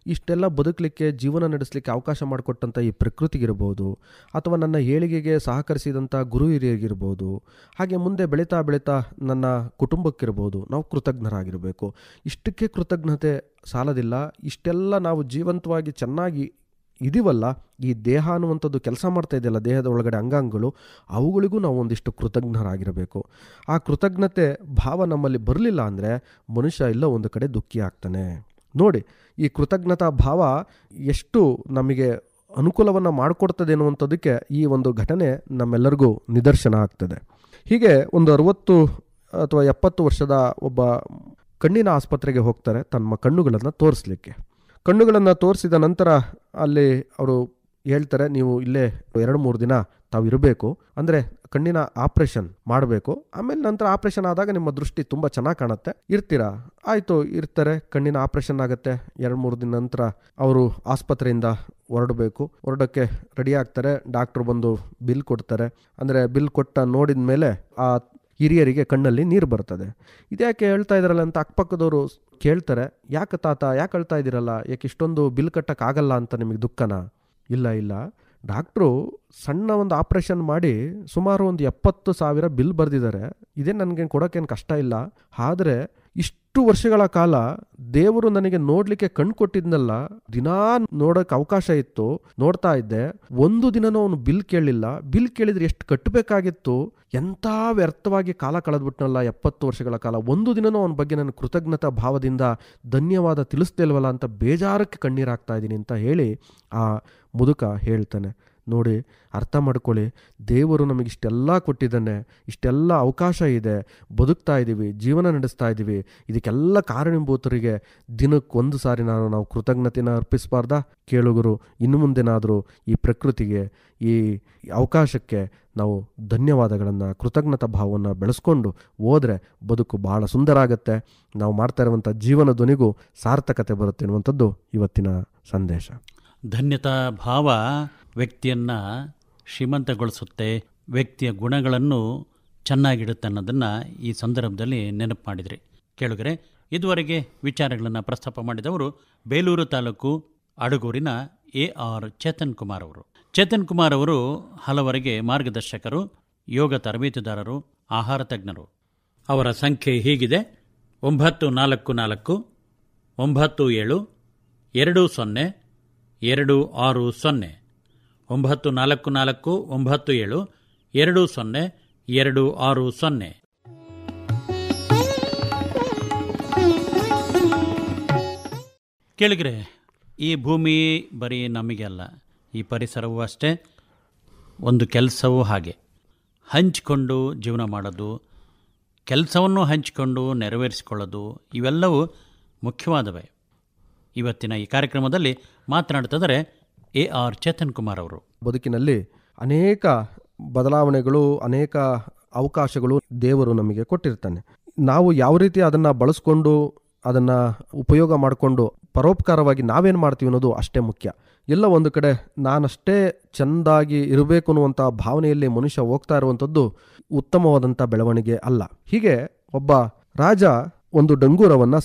ಇಷ್ಟೆಲ್ಲ ಬದುಕಲಿಕ್ಕೆ, ಜೀವನ ನಡೆಸಲಿಕ್ಕೆ ಅವಕಾಶ ಮಾಡಿಕೊಟ್ಟಂಥ ಈ ಪ್ರಕೃತಿಗಿರ್ಬೋದು, ಅಥವಾ ನನ್ನ ಏಳಿಗೆಗೆ ಸಹಕರಿಸಿದಂಥ ಗುರು ಹಿರಿಯರಿಗಿರ್ಬೋದು, ಹಾಗೆ ಮುಂದೆ ಬೆಳೀತಾ ಬೆಳೀತಾ ನನ್ನ ಕುಟುಂಬಕ್ಕಿರ್ಬೋದು, ನಾವು ಕೃತಜ್ಞರಾಗಿರಬೇಕು. ಇಷ್ಟಕ್ಕೆ ಕೃತಜ್ಞತೆ ಸಾಲದಿಲ್ಲ. ಇಷ್ಟೆಲ್ಲ ನಾವು ಜೀವಂತವಾಗಿ ಚೆನ್ನಾಗಿ ಇದೀವಲ್ಲ, ಈ ದೇಹ ಅನ್ನುವಂಥದ್ದು ಕೆಲಸ ಮಾಡ್ತಾ ಇದೆಯಲ್ಲ, ದೇಹದ ಒಳಗಡೆ ಅಂಗಾಂಗಗಳು, ಅವುಗಳಿಗೂ ನಾವು ಒಂದಿಷ್ಟು ಕೃತಜ್ಞರಾಗಿರಬೇಕು. ಆ ಕೃತಜ್ಞತೆ ಭಾವ ನಮ್ಮಲ್ಲಿ ಬರಲಿಲ್ಲ ಅಂದರೆ ಮನುಷ್ಯ ಇಲ್ಲ ಒಂದು ಕಡೆ ದುಃಖಿ ಆಗ್ತಾನೆ. ನೋಡಿ, ಈ ಕೃತಜ್ಞತಾ ಭಾವ ಎಷ್ಟು ನಮಗೆ ಅನುಕೂಲವನ್ನು ಮಾಡಿಕೊಡ್ತದೆ ಅನ್ನುವಂಥದ್ದಕ್ಕೆ ಈ ಒಂದು ಘಟನೆ ನಮ್ಮೆಲ್ಲರಿಗೂ ನಿದರ್ಶನ ಆಗ್ತದೆ. ಹೀಗೆ ಒಂದು 60 ಅಥವಾ 70 ವರ್ಷದ ಒಬ್ಬ ಕಣ್ಣಿನ ಆಸ್ಪತ್ರೆಗೆ ಹೋಗ್ತಾರೆ ತಮ್ಮ ಕಣ್ಣುಗಳನ್ನು ತೋರಿಸ್ಲಿಕ್ಕೆ. ಕಣ್ಣುಗಳನ್ನು ತೋರಿಸಿದ ನಂತರ ಅಲ್ಲಿ ಅವರು ಹೇಳ್ತಾರೆ, ನೀವು ಇಲ್ಲೇ 2-3 ದಿನ ತಾವು ಇರಬೇಕು, ಅಂದರೆ ಕಣ್ಣಿನ ಆಪ್ರೇಷನ್ ಮಾಡಬೇಕು. ಆಮೇಲೆ ನಂತರ ಆಪ್ರೇಷನ್ ಆದಾಗ ನಿಮ್ಮ ದೃಷ್ಟಿ ತುಂಬ ಚೆನ್ನಾಗಿ ಕಾಣುತ್ತೆ, ಇರ್ತೀರಾ? ಆಯಿತು, ಇರ್ತಾರೆ. ಕಣ್ಣಿನ ಆಪ್ರೇಷನ್ ಆಗುತ್ತೆ. 2-3 ದಿನ ನಂತರ ಅವರು ಆಸ್ಪತ್ರೆಯಿಂದ ಹೊರಡೋಕ್ಕೆ ರೆಡಿ ಆಗ್ತಾರೆ. ಡಾಕ್ಟ್ರು ಬಂದು ಬಿಲ್ ಕೊಡ್ತಾರೆ. ಅಂದರೆ ಬಿಲ್ ಕೊಟ್ಟ ನೋಡಿದ ಮೇಲೆ ಆ ಹಿರಿಯರಿಗೆ ಕಣ್ಣಲ್ಲಿ ನೀರು ಬರ್ತದೆ. ಇದ್ಯಾಕೆ ಹೇಳ್ತಾ ಇದ್ದಾರಲ್ಲ ಅಂತ ಅಕ್ಕಪಕ್ಕದವರು ಕೇಳ್ತಾರೆ. ಯಾಕೆ ತಾತ, ಯಾಕೆ ಹೇಳ್ತಾ ಇದ್ದೀರಲ್ಲ, ಯಾಕೆ ಇಷ್ಟೊಂದು ಬಿಲ್ ಕಟ್ಟೋಕ್ಕಾಗಲ್ಲ ಅಂತ ನಿಮಗೆ ದುಃಖನ? ಇಲ್ಲ, ಡಾಕ್ಟ್ರು ಸಣ್ಣ ಒಂದು ಆಪ್ರೇಷನ್ ಮಾಡಿ ಸುಮಾರು ಒಂದು 70,000 ಬಿಲ್ ಬರೆದಿದ್ದಾರೆ. ಇದೇ ನನಗೆ ಕೊಡೋಕ್ಕೇನು ಕಷ್ಟ ಇಲ್ಲ. ಆದರೆ ಇಷ್ಟು ವರ್ಷಗಳ ಕಾಲ ದೇವರು ನನಗೆ ನೋಡಲಿಕ್ಕೆ ಕಣ್ಣು ಕೊಟ್ಟಿದ್ನಲ್ಲ, ದಿನಾ ನೋಡೋಕ್ಕೆ ಅವಕಾಶ ಇತ್ತು, ನೋಡ್ತಾ ಇದ್ದೆ. ಒಂದು ದಿನನೂ ಅವನು ಬಿಲ್ ಕೇಳಲಿಲ್ಲ. ಬಿಲ್ ಕೇಳಿದ್ರೆ ಎಷ್ಟು ಕಟ್ಟಬೇಕಾಗಿತ್ತು, ಎಂಥ ವ್ಯರ್ಥವಾಗಿ ಕಾಲ ಕಳೆದ್ಬಿಟ್ನಲ್ಲ 70 ವರ್ಷಗಳ ಕಾಲ. ಒಂದು ದಿನನೂ ಅವನ ಬಗ್ಗೆ ನನ್ನ ಕೃತಜ್ಞತಾ ಭಾವದಿಂದ ಧನ್ಯವಾದ ತಿಳಿಸ್ದೇ ಇಲ್ವಲ್ಲ ಅಂತ ಬೇಜಾರಕ್ಕೆ ಕಣ್ಣೀರಾಗ್ತಾ ಇದ್ದೀನಿ ಅಂತ ಹೇಳಿ ಆ ಮುದುಕ ಹೇಳ್ತಾನೆ. ನೋಡಿ, ಅರ್ಥ ಮಾಡ್ಕೊಳ್ಳಿ, ದೇವರು ನಮಗಿಷ್ಟೆಲ್ಲ ಕೊಟ್ಟಿದ್ದಾನೆ, ಇಷ್ಟೆಲ್ಲ ಅವಕಾಶ ಇದೆ, ಬದುಕ್ತಾ ಇದ್ದೀವಿ, ಜೀವನ ನಡೆಸ್ತಾ ಇದ್ದೀವಿ. ಇದಕ್ಕೆಲ್ಲ ಕಾರಣೀಭೂತರಿಗೆ ದಿನಕ್ಕೊಂದು ಸಾರಿ ನಾವು ಕೃತಜ್ಞತೆನ ಅರ್ಪಿಸಬಾರ್ದಾ? ಕೇಳುಗರು, ಇನ್ನು ಮುಂದೆನಾದರೂ ಈ ಪ್ರಕೃತಿಗೆ, ಈ ಅವಕಾಶಕ್ಕೆ ನಾವು ಧನ್ಯವಾದಗಳನ್ನು, ಕೃತಜ್ಞತಾ ಭಾವವನ್ನು ಬೆಳೆಸ್ಕೊಂಡು ಹೋದರೆ ಬದುಕು ಬಹಳ ಸುಂದರ ಆಗುತ್ತೆ. ನಾವು ಮಾಡ್ತಾ ಇರುವಂಥ ಜೀವನ ಧ್ವನಿಗೂ ಸಾರ್ಥಕತೆ ಬರುತ್ತೆ ಅನ್ನುವಂಥದ್ದು ಇವತ್ತಿನ ಸಂದೇಶ. ಧನ್ಯತಾ ಭಾವ ವ್ಯಕ್ತಿಯನ್ನು ಶ್ರೀಮಂತಗೊಳಿಸುತ್ತೆ, ವ್ಯಕ್ತಿಯ ಗುಣಗಳನ್ನು ಚೆನ್ನಾಗಿಡುತ್ತೆ ಅನ್ನೋದನ್ನು ಈ ಸಂದರ್ಭದಲ್ಲಿ ನೆನಪು ಮಾಡಿದ್ರಿ. ಕೇಳುಗರೆ, ಇದುವರೆಗೆ ವಿಚಾರಗಳನ್ನು ಪ್ರಸ್ತಾಪ ಮಾಡಿದವರು ಬೇಲೂರು ತಾಲೂಕು ಅಡಗೂರಿನ AR ಚೇತನ್ ಕುಮಾರ್ ಅವರು. ಚೇತನ್ ಕುಮಾರ್ ಅವರು ಹಲವರಿಗೆ ಮಾರ್ಗದರ್ಶಕರು, ಯೋಗ ತರಬೇತುದಾರರು, ಆಹಾರ ತಜ್ಞರು. ಅವರ ಸಂಖ್ಯೆ ಹೀಗಿದೆ: 944 97 20 260 944 97 20 260. ಕೇಳಿದ್ರೆ, ಈ ಭೂಮಿ ಬರೀ ನಮಗೆ ಅಲ್ಲ, ಈ ಪರಿಸರವೂ ಅಷ್ಟೇ, ಒಂದು ಕೆಲಸವೂ ಹಾಗೆ. ಹಂಚಿಕೊಂಡು ಜೀವನ ಮಾಡೋದು, ಕೆಲಸವನ್ನು ಹಂಚಿಕೊಂಡು ನೆರವೇರಿಸಿಕೊಳ್ಳೋದು, ಇವೆಲ್ಲವೂ ಮುಖ್ಯವಾದವೆ. ಇವತ್ತಿನ ಈ ಕಾರ್ಯಕ್ರಮದಲ್ಲಿ ಮಾತನಾಡ್ತಿದ್ದಾರೆ AR ಚೇತನ್ ಕುಮಾರ್ ಅವರು. ಬದುಕಿನಲ್ಲಿ ಅನೇಕ ಬದಲಾವಣೆಗಳು, ಅನೇಕ ಅವಕಾಶಗಳು ದೇವರು ನಮಗೆ ಕೊಟ್ಟಿರ್ತಾನೆ. ನಾವು ಯಾವ ರೀತಿ ಅದನ್ನು ಬಳಸ್ಕೊಂಡು, ಅದನ್ನು ಉಪಯೋಗ ಮಾಡಿಕೊಂಡು ಪರೋಪಕಾರವಾಗಿ ನಾವೇನು ಮಾಡ್ತೀವಿ ಅನ್ನೋದು ಅಷ್ಟೇ ಮುಖ್ಯ. ಎಲ್ಲ ಒಂದು ಕಡೆ ನಾನಷ್ಟೇ ಚೆಂದಾಗಿ ಇರಬೇಕು ಅನ್ನುವಂಥ ಭಾವನೆಯಲ್ಲಿ ಮನುಷ್ಯ ಹೋಗ್ತಾ ಇರುವಂಥದ್ದು ಉತ್ತಮವಾದಂಥ ಬೆಳವಣಿಗೆ ಅಲ್ಲ. ಹೀಗೆ ಒಬ್ಬ ರಾಜ ಒಂದು ಡಂಗೂರವನ್ನು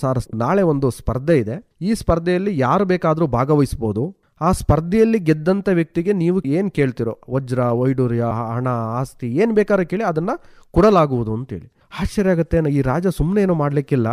ನಾಳೆ ಒಂದು ಸ್ಪರ್ಧೆ ಇದೆ. ಈ ಸ್ಪರ್ಧೆಯಲ್ಲಿ ಯಾರು ಬೇಕಾದರೂ ಭಾಗವಹಿಸ್ಬೋದು. ಆ ಸ್ಪರ್ಧೆಯಲ್ಲಿ ಗೆದ್ದಂಥ ವ್ಯಕ್ತಿಗೆ ನೀವು ಏನು ಕೇಳ್ತಿರೋ, ವಜ್ರ, ವೈಡೂರ್ಯ, ಹಣ, ಆಸ್ತಿ ಏನು ಬೇಕಾದ್ರೆ ಕೇಳಿ ಅದನ್ನು ಕೊಡಲಾಗುವುದು ಅಂತೇಳಿ. ಆಶ್ಚರ್ಯ ಆಗುತ್ತೆ, ಈ ರಾಜ ಸುಮ್ಮನೆ ಏನೋ ಮಾಡಲಿಕ್ಕಿಲ್ಲ,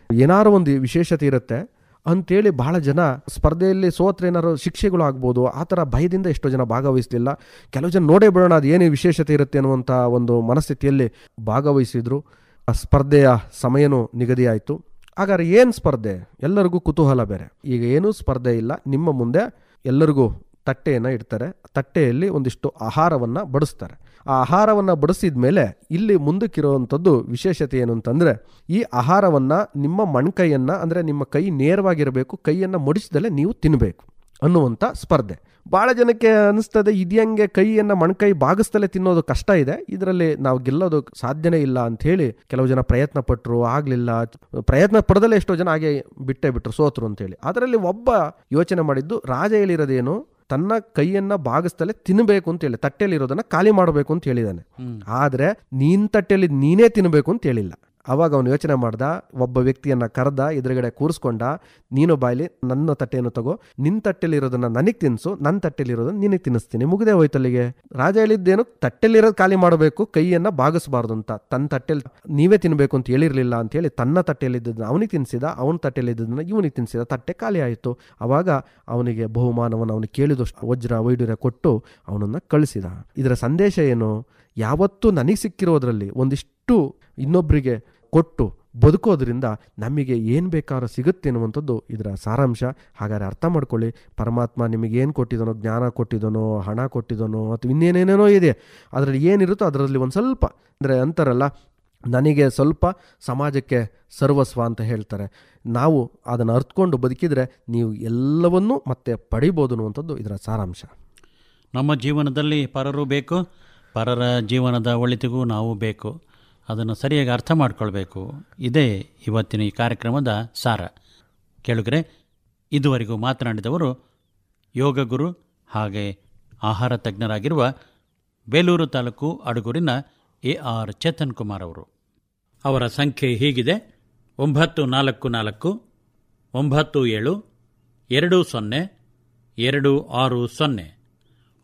ಏನಾರು ಒಂದು ವಿಶೇಷತೆ ಇರುತ್ತೆ ಅಂತೇಳಿ ಬಹಳ ಜನ ಸ್ಪರ್ಧೆಯಲ್ಲಿ ಸೋತ್ರೆ ಏನಾರು ಶಿಕ್ಷೆಗಳು ಆಗ್ಬೋದು ಆ ಥರ ಭಯದಿಂದ ಎಷ್ಟೋ ಜನ ಭಾಗವಹಿಸಲಿಲ್ಲ. ಕೆಲವು ಜನ ನೋಡೇ ಬಿಡೋಣ ಅದು ಏನು ವಿಶೇಷತೆ ಇರುತ್ತೆ ಅನ್ನುವಂಥ ಒಂದು ಮನಸ್ಥಿತಿಯಲ್ಲಿ ಭಾಗವಹಿಸಿದ್ರು. ಸ್ಪರ್ಧೆಯ ಸಮಯನೂ ನಿಗದಿ ಆಯಿತು. ಹಾಗಾದ್ರೆ ಏನು ಸ್ಪರ್ಧೆ? ಎಲ್ಲರಿಗೂ ಕುತೂಹಲ ಬೇರೆ. ಈಗ ಏನೂ ಸ್ಪರ್ಧೆ ಇಲ್ಲ, ನಿಮ್ಮ ಮುಂದೆ ಎಲ್ಲರಿಗೂ ತಟ್ಟೆಯನ್ನು ಇಡ್ತಾರೆ, ತಟ್ಟೆಯಲ್ಲಿ ಒಂದಿಷ್ಟು ಆಹಾರವನ್ನು ಬಡಿಸ್ತಾರೆ. ಆ ಆಹಾರವನ್ನು ಬಡಿಸಿದ ಮೇಲೆ ಇಲ್ಲಿ ಮುಂದಕ್ಕಿರುವಂಥದ್ದು ವಿಶೇಷತೆ ಏನು ಅಂತಂದರೆ, ಈ ಆಹಾರವನ್ನು ನಿಮ್ಮ ಮಣ್ಕೈಯನ್ನು, ಅಂದರೆ ನಿಮ್ಮ ಕೈ ನೇರವಾಗಿರಬೇಕು, ಕೈಯನ್ನು ಮಡಿಸಿದಲೇ ನೀವು ತಿನ್ನಬೇಕು ಅನ್ನುವಂಥ ಸ್ಪರ್ಧೆ. ಭಾಳ ಜನಕ್ಕೆ ಅನಿಸ್ತದೆ ಇದ್ಯಂಗೆ ಕೈಯನ್ನು ಮಣ್ಕೈ ಬಾಗಿಸ್ತಲೇ ತಿನ್ನೋದು ಕಷ್ಟ ಇದೆ, ಇದರಲ್ಲಿ ನಾವು ಗೆಲ್ಲೋದು ಸಾಧ್ಯನೇ ಇಲ್ಲ ಅಂಥೇಳಿ ಕೆಲವು ಜನ ಪ್ರಯತ್ನ ಪಟ್ಟರು, ಆಗಲಿಲ್ಲ. ಪ್ರಯತ್ನ ಪಡೆದಲ್ಲೇ ಎಷ್ಟೋ ಜನ ಹಾಗೆ ಬಿಟ್ಟರು, ಸೋತರು ಅಂತೇಳಿ. ಅದರಲ್ಲಿ ಒಬ್ಬ ಯೋಚನೆ ಮಾಡಿದ್ದು, ರಾಜ ಹೇಳಿರೋದೇನು, ತನ್ನ ಕೈಯನ್ನ ಬಾಗಿಸ್ತಲೇ ತಿನ್ನಬೇಕು ಅಂತೇಳಿ, ತಟ್ಟೆಯಲ್ಲಿರೋದನ್ನ ಖಾಲಿ ಮಾಡಬೇಕು ಅಂತ ಹೇಳಿದಾನೆ. ಆದರೆ ನೀನ್ ತಟ್ಟೆಯಲ್ಲಿ ನೀನೇ ತಿನ್ನಬೇಕು ಅಂತ ಹೇಳಿಲ್ಲ. ಅವಾಗ ಅವನು ಯೋಚನೆ ಮಾಡ್ದ, ಒಬ್ಬ ವ್ಯಕ್ತಿಯನ್ನ ಕರೆದ, ಎದುರುಗಡೆ ಕೂರಿಸ್ಕೊಂಡ, ನೀನು ಬಾಯ್ಲಿ ನನ್ನ ತಟ್ಟೆಯನ್ನು ತಗೋ, ನಿನ್ನ ತಟ್ಟೆಲಿರೋದನ್ನ ನನಗೆ ತಿನ್ಸು, ನನ್ನ ತಟ್ಟೆಲಿರೋದನ್ನ ನಿನಗೆ ತಿನ್ನಿಸ್ತೀನಿ, ಮುಗ್ದೇ ಹೋಯ್ತಲ್ಲಿಗೆ. ರಾಜ ಹೇಳಿದ್ದೇನು, ತಟ್ಟೆಲಿರೋದು ಖಾಲಿ ಮಾಡಬೇಕು, ಕೈಯನ್ನ ಬಾಗಿಸಬಾರ್ದು ಅಂತ. ತನ್ನ ತಟ್ಟೆಲಿ ನೀವೇ ತಿನ್ಬೇಕು ಅಂತ ಹೇಳಿರ್ಲಿಲ್ಲ ಅಂತ ಹೇಳಿ ತನ್ನ ತಟ್ಟೆಯಲ್ಲಿದ್ದದನ್ನ ಅವನಿಗೆ ತಿನ್ಸಿದ, ಅವನ ತಟ್ಟೆಯಲ್ಲಿದ್ದದನ್ನ ಇವನಿಗೆ ತಿನ್ಸಿದ, ತಟ್ಟೆ ಖಾಲಿ ಆಯಿತು. ಅವಾಗ ಅವನಿಗೆ ಬಹುಮಾನವನ್ನು ಅವನು ಕೇಳಿದಷ್ಟು ವಜ್ರ ವೈಡೂರ್ಯ ಕೊಟ್ಟು ಅವನನ್ನು ಕಳಿಸಿದ. ಇದರ ಸಂದೇಶ ಏನು? ಯಾವತ್ತೂ ನನಗೆ ಸಿಕ್ಕಿರೋದ್ರಲ್ಲಿ ಒಂದಿಷ್ಟು ಇನ್ನೊಬ್ಬರಿಗೆ ಕೊಟ್ಟು ಬದುಕೋದ್ರಿಂದ ನಮಗೆ ಏನು ಬೇಕಾದ್ರೂ ಸಿಗುತ್ತೆ ಅನ್ನುವಂಥದ್ದು ಇದರ ಸಾರಾಂಶ. ಹಾಗಾದ್ರೆ ಅರ್ಥ ಮಾಡ್ಕೊಳ್ಳಿ, ಪರಮಾತ್ಮ ನಿಮಗೆ ಏನು ಕೊಟ್ಟಿದ್ದಾನೋ, ಜ್ಞಾನ ಕೊಟ್ಟಿದ್ದಾನೋ, ಹಣ ಕೊಟ್ಟಿದ್ದಾನೋ, ಅಥವಾ ಇನ್ನೇನೇನೇನೋ ಇದೆ, ಅದರಲ್ಲಿ ಏನಿರುತ್ತೋ ಅದರಲ್ಲಿ ಒಂದು ಸ್ವಲ್ಪ, ಅಂದರೆ ಅಂತಾರಲ್ಲ, ನನಗೆ ಸ್ವಲ್ಪ ಸಮಾಜಕ್ಕೆ ಸರ್ವಸ್ವ ಅಂತ ಹೇಳ್ತಾರೆ. ನಾವು ಅದನ್ನು ಅರ್ಥಕೊಂಡು ಬದುಕಿದರೆ ನೀವು ಎಲ್ಲವನ್ನೂ ಮತ್ತೆ ಪಡಿಬೋದು ಅನ್ನುವಂಥದ್ದು ಇದರ ಸಾರಾಂಶ. ನಮ್ಮ ಜೀವನದಲ್ಲಿ ಪರರು ಬೇಕು, ಪರರ ಜೀವನದ ಒಳಿತಿಗೂ ನಾವು ಬೇಕು. ಅದನ್ನು ಸರಿಯಾಗಿ ಅರ್ಥ ಮಾಡ್ಕೊಳ್ಬೇಕು. ಇದೇ ಇವತ್ತಿನ ಈ ಕಾರ್ಯಕ್ರಮದ ಸಾರ. ಕೇಳುಗರೆ, ಇದುವರೆಗೂ ಮಾತನಾಡಿದವರು ಯೋಗ ಗುರು ಹಾಗೆ ಆಹಾರ ತಜ್ಞರಾಗಿರುವ ಬೇಲೂರು ತಾಲೂಕು ಅಡಗೂರಿನ AR ಚೇತನ್ ಕುಮಾರ್ ಅವರು. ಅವರ ಸಂಖ್ಯೆ ಹೀಗಿದೆ: 944 97 20 260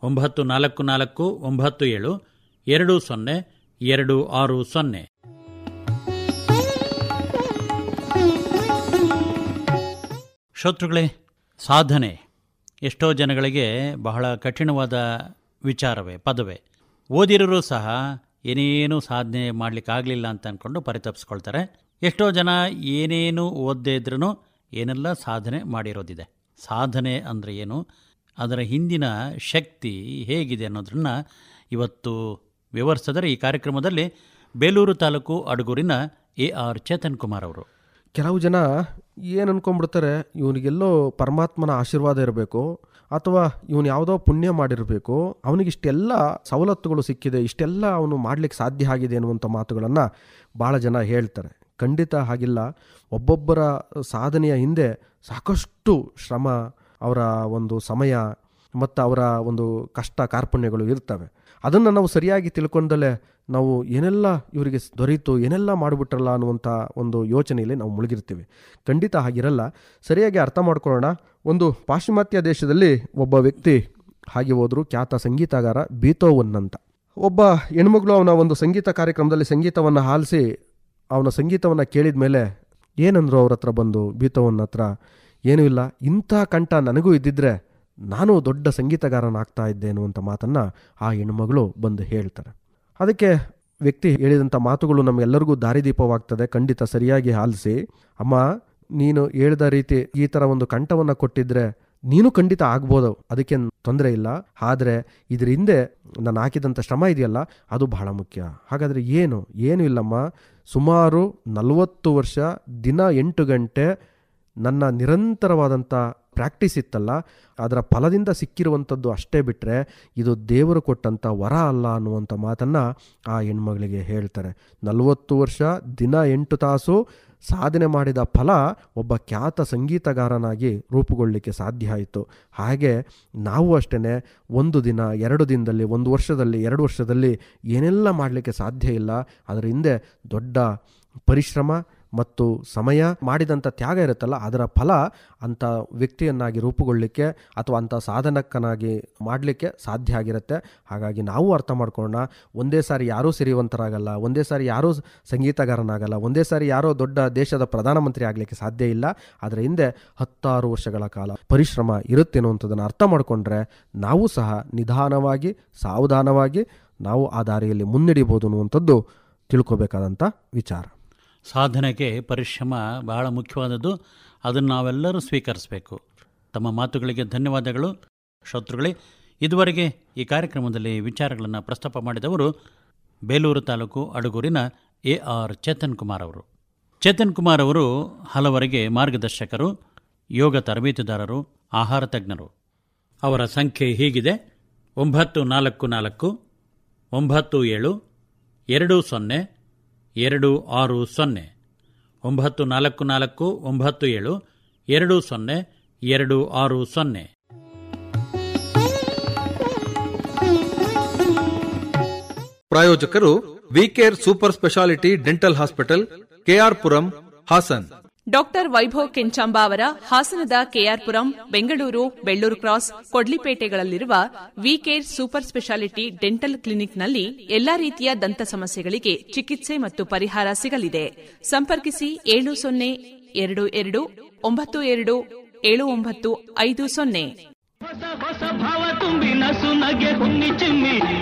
944 97 20 260. ಶ್ರೋತೃಗಳೇ, ಸಾಧನೆ ಎಷ್ಟೋ ಜನಗಳಿಗೆ ಬಹಳ ಕಠಿಣವಾದ ವಿಚಾರವೇ, ಪದವೇ. ಓದಿರೋರು ಸಹ ಏನೇನು ಸಾಧನೆ ಮಾಡಲಿಕ್ಕಾಗಲಿಲ್ಲ ಅಂತ ಅಂದ್ಕೊಂಡು ಪರಿತಪಿಸ್ಕೊಳ್ತಾರೆ. ಎಷ್ಟೋ ಜನ ಏನೇನು ಓದದೇ ಇದ್ರೂ ಏನೆಲ್ಲ ಸಾಧನೆ ಮಾಡಿರೋದಿದೆ. ಸಾಧನೆ ಅಂದರೆ ಏನು, ಅದರ ಹಿಂದಿನ ಶಕ್ತಿ ಹೇಗಿದೆ ಅನ್ನೋದನ್ನು ಇವತ್ತು ವಿವರಿಸಿದರೆ ಈ ಕಾರ್ಯಕ್ರಮದಲ್ಲಿ ಬೇಲೂರು ತಾಲೂಕು ಅಡಗೂರಿನ AR ಚೇತನ್ ಕುಮಾರ್ ಅವರು. ಕೆಲವು ಜನ ಏನು ಅನ್ಕೊಂಡ್ಬಿಡ್ತಾರೆ, ಇವನಿಗೆಲ್ಲೋ ಪರಮಾತ್ಮನ ಆಶೀರ್ವಾದ ಇರಬೇಕು, ಅಥವಾ ಇವನು ಯಾವುದೋ ಪುಣ್ಯ ಮಾಡಿರಬೇಕು, ಅವನಿಗಿಷ್ಟೆಲ್ಲ ಸವಲತ್ತುಗಳು ಸಿಕ್ಕಿದೆ, ಇಷ್ಟೆಲ್ಲ ಅವನು ಮಾಡಲಿಕ್ಕೆ ಸಾಧ್ಯ ಆಗಿದೆ ಅನ್ನುವಂಥ ಮಾತುಗಳನ್ನು ಭಾಳ ಜನ ಹೇಳ್ತಾರೆ. ಖಂಡಿತ ಹಾಗಿಲ್ಲ. ಒಬ್ಬೊಬ್ಬರ ಸಾಧನೆಯ ಹಿಂದೆ ಸಾಕಷ್ಟು ಶ್ರಮ, ಅವರ ಒಂದು ಸಮಯ ಮತ್ತು ಅವರ ಒಂದು ಕಷ್ಟ ಕಾರ್ಪಣ್ಯಗಳು ಇರ್ತವೆ. ಅದನ್ನು ನಾವು ಸರಿಯಾಗಿ ತಿಳ್ಕೊಂಡಲ್ಲೇ ನಾವು ಏನೆಲ್ಲ ಇವರಿಗೆ ದೊರೀತು, ಏನೆಲ್ಲ ಮಾಡಿಬಿಟ್ರಲ್ಲ ಅನ್ನುವಂಥ ಒಂದು ಯೋಚನೆಯಲ್ಲಿ ನಾವು ಮುಳುಗಿರ್ತೀವಿ. ಖಂಡಿತ ಹಾಗಿರಲ್ಲ. ಸರಿಯಾಗಿ ಅರ್ಥ ಮಾಡ್ಕೊಳ್ಳೋಣ. ಒಂದು ಪಾಶ್ಚಿಮಾತ್ಯ ದೇಶದಲ್ಲಿ ಒಬ್ಬ ವ್ಯಕ್ತಿ ಹಾಗೆ ಹೋದರು, ಖ್ಯಾತ ಸಂಗೀತಗಾರ ಬೀಥೋವನ್ ಅಂತ. ಒಬ್ಬ ಹೆಣ್ಮಗಳು ಅವನ ಒಂದು ಸಂಗೀತ ಕಾರ್ಯಕ್ರಮದಲ್ಲಿ ಸಂಗೀತವನ್ನು ಆಲಿಸಿ ಅವನ ಸಂಗೀತವನ್ನು ಕೇಳಿದ ಮೇಲೆ ಏನಂದ್ರು ಅವ್ರ ಹತ್ರ ಬಂದು, ಬೀಥೋವನ್ ಹತ್ರ, ಏನೂ ಇಲ್ಲ, ಇಂಥ ಕಂಠ ನನಗೂ ಇದ್ದಿದ್ರೆ ನಾನು ದೊಡ್ಡ ಸಂಗೀತಗಾರನಾಗ್ತಾ ಇದ್ದೆ ಅನ್ನುವಂಥ ಮಾತನ್ನು ಆ ಹೆಣ್ಮಗಳು ಬಂದು ಹೇಳ್ತಾರೆ. ಅದಕ್ಕೆ ವ್ಯಕ್ತಿ ಹೇಳಿದಂಥ ಮಾತುಗಳು ನಮಗೆಲ್ಲರಿಗೂ ದಾರಿದೀಪವಾಗ್ತದೆ. ಖಂಡಿತ ಸರಿಯಾಗಿ ಆಲಿಸಿ. ಅಮ್ಮ, ನೀನು ಹೇಳಿದ ರೀತಿ ಈ ಥರ ಒಂದು ಕಂಠವನ್ನು ಕೊಟ್ಟಿದ್ರೆ ನೀನು ಖಂಡಿತ ಆಗ್ಬೋದು, ಅದಕ್ಕೆ ತೊಂದರೆ ಇಲ್ಲ. ಆದರೆ ಇದ್ರ ಹಿಂದೆ ನಾನು ಹಾಕಿದಂಥ ಶ್ರಮ ಇದೆಯಲ್ಲ, ಅದು ಬಹಳ ಮುಖ್ಯ. ಹಾಗಾದರೆ ಏನು ಇಲ್ಲಮ್ಮ, ಸುಮಾರು 40 ವರ್ಷ ದಿನ 8 ಗಂಟೆ ನನ್ನ ನಿರಂತರವಾದಂಥ ಪ್ರಾಕ್ಟೀಸ್ ಇತ್ತಲ್ಲ, ಅದರ ಫಲದಿಂದ ಸಿಕ್ಕಿರುವಂಥದ್ದು ಅಷ್ಟೇ ಬಿಟ್ಟರೆ ಇದು ದೇವರು ಕೊಟ್ಟಂಥ ವರ ಅಲ್ಲ ಅನ್ನುವಂಥ ಮಾತನ್ನು ಆ ಹೆಣ್ಮಗಳಿಗೆ ಹೇಳ್ತಾರೆ. 40 ವರ್ಷ ದಿನ 8 ತಾಸು ಸಾಧನೆ ಮಾಡಿದ ಫಲ ಒಬ್ಬ ಖ್ಯಾತ ಸಂಗೀತಗಾರನಾಗಿ ರೂಪುಗೊಳ್ಳಲಿಕ್ಕೆ ಸಾಧ್ಯ ಆಯಿತು. ಹಾಗೆ ನಾವು ಅಷ್ಟೇ, 1 ದಿನ 2 ದಿನದಲ್ಲಿ, 1 ವರ್ಷದಲ್ಲಿ, 2 ವರ್ಷದಲ್ಲಿ ಏನೆಲ್ಲ ಮಾಡಲಿಕ್ಕೆ ಸಾಧ್ಯ ಇಲ್ಲ. ಅದರ ಹಿಂದೆ ದೊಡ್ಡ ಪರಿಶ್ರಮ ಮತ್ತು ಸಮಯ ಮಾಡಿದಂಥ ತ್ಯಾಗ ಇರುತ್ತಲ್ಲ, ಅದರ ಫಲ ಅಂಥ ವ್ಯಕ್ತಿಯನ್ನಾಗಿ ರೂಪುಗೊಳ್ಳಲಿಕ್ಕೆ ಅಥವಾ ಅಂಥ ಸಾಧನಕ್ಕನಾಗಿ ಮಾಡಲಿಕ್ಕೆ ಸಾಧ್ಯ ಆಗಿರುತ್ತೆ. ಹಾಗಾಗಿ ನಾವು ಅರ್ಥ ಮಾಡ್ಕೊಳ್ಳೋಣ, ಒಂದೇ ಸಾರಿ ಯಾರೂ ಸಿರಿವಂತರಾಗಲ್ಲ, ಒಂದೇ ಸಾರಿ ಯಾರೂ ಸಂಗೀತಗಾರನಾಗಲ್ಲ, ಒಂದೇ ಸಾರಿ ಯಾರೋ ದೊಡ್ಡ ದೇಶದ ಪ್ರಧಾನಮಂತ್ರಿ ಆಗಲಿಕ್ಕೆ ಸಾಧ್ಯ ಇಲ್ಲ. ಅದರ ಹಿಂದೆ 10 ವರ್ಷಗಳ ಕಾಲ ಪರಿಶ್ರಮ ಇರುತ್ತೆ ಅನ್ನುವಂಥದ್ದನ್ನು ಅರ್ಥ ಮಾಡಿಕೊಂಡ್ರೆ ನಾವು ಸಹ ನಿಧಾನವಾಗಿ ಸಾವಧಾನವಾಗಿ ನಾವು ಆ ದಾರಿಯಲ್ಲಿ ಮುನ್ನಡೆಯಬಹುದು ಅನ್ನುವಂಥದ್ದು ತಿಳ್ಕೊಬೇಕಾದಂಥ ವಿಚಾರ. ಸಾಧನೆಗೆ ಪರಿಶ್ರಮ ಬಹಳ ಮುಖ್ಯವಾದದ್ದು, ಅದನ್ನು ನಾವೆಲ್ಲರೂ ಸ್ವೀಕರಿಸಬೇಕು. ತಮ್ಮ ಮಾತುಗಳಿಗೆ ಧನ್ಯವಾದಗಳು. ಶ್ರೋತೃಗಳೇ, ಇದುವರೆಗೆ ಈ ಕಾರ್ಯಕ್ರಮದಲ್ಲಿ ವಿಚಾರಗಳನ್ನು ಪ್ರಸ್ತಾಪ ಮಾಡಿದವರು ಬೇಲೂರು ತಾಲೂಕು ಅಡಗೂರಿನ AR ಚೇತನ್ ಕುಮಾರ್ ಅವರು. ಚೇತನ್ ಕುಮಾರ್ ಅವರು ಹಲವರಿಗೆ ಮಾರ್ಗದರ್ಶಕರು, ಯೋಗ ತರಬೇತುದಾರರು, ಆಹಾರ ತಜ್ಞರು. ಅವರ ಸಂಖ್ಯೆ ಹೀಗಿದೆ: 944 97 20 260 944 97 20 260. ಪ್ರಾಯೋಜಕರು VCare super speciality dental hospital, KR Puram, Hassan. Doctor Vaibhav Kenchamba ಅವರ ಹಾಸನದ KR ಪುರಂ, ಬೆಂಗಳೂರು, ಬೆಳ್ಳೂರು ಕ್ರಾಸ್, ಕೊಡ್ಲಿಪೇಟೆಗಳಲ್ಲಿರುವ ವಿಕೇರ್ ಸೂಪರ್ ಸ್ಪೆಷಾಲಿಟಿ ಡೆಂಟಲ್ ಕ್ಲಿನಿಕ್ನಲ್ಲಿ ಎಲ್ಲಾ ರೀತಿಯ ದಂತ ಸಮಸ್ಯೆಗಳಿಗೆ ಚಿಕಿತ್ಸೆ ಮತ್ತು ಪರಿಹಾರ ಸಿಗಲಿದೆ. ಸಂಪರ್ಕಿಸಿ 7022 92 7950. ಹೊಸ ಭಾವ ತುಂಬಿ ನಸು ನಗೆ ಹುಣ್ಣಿ ಚಿಮ್ಮಿ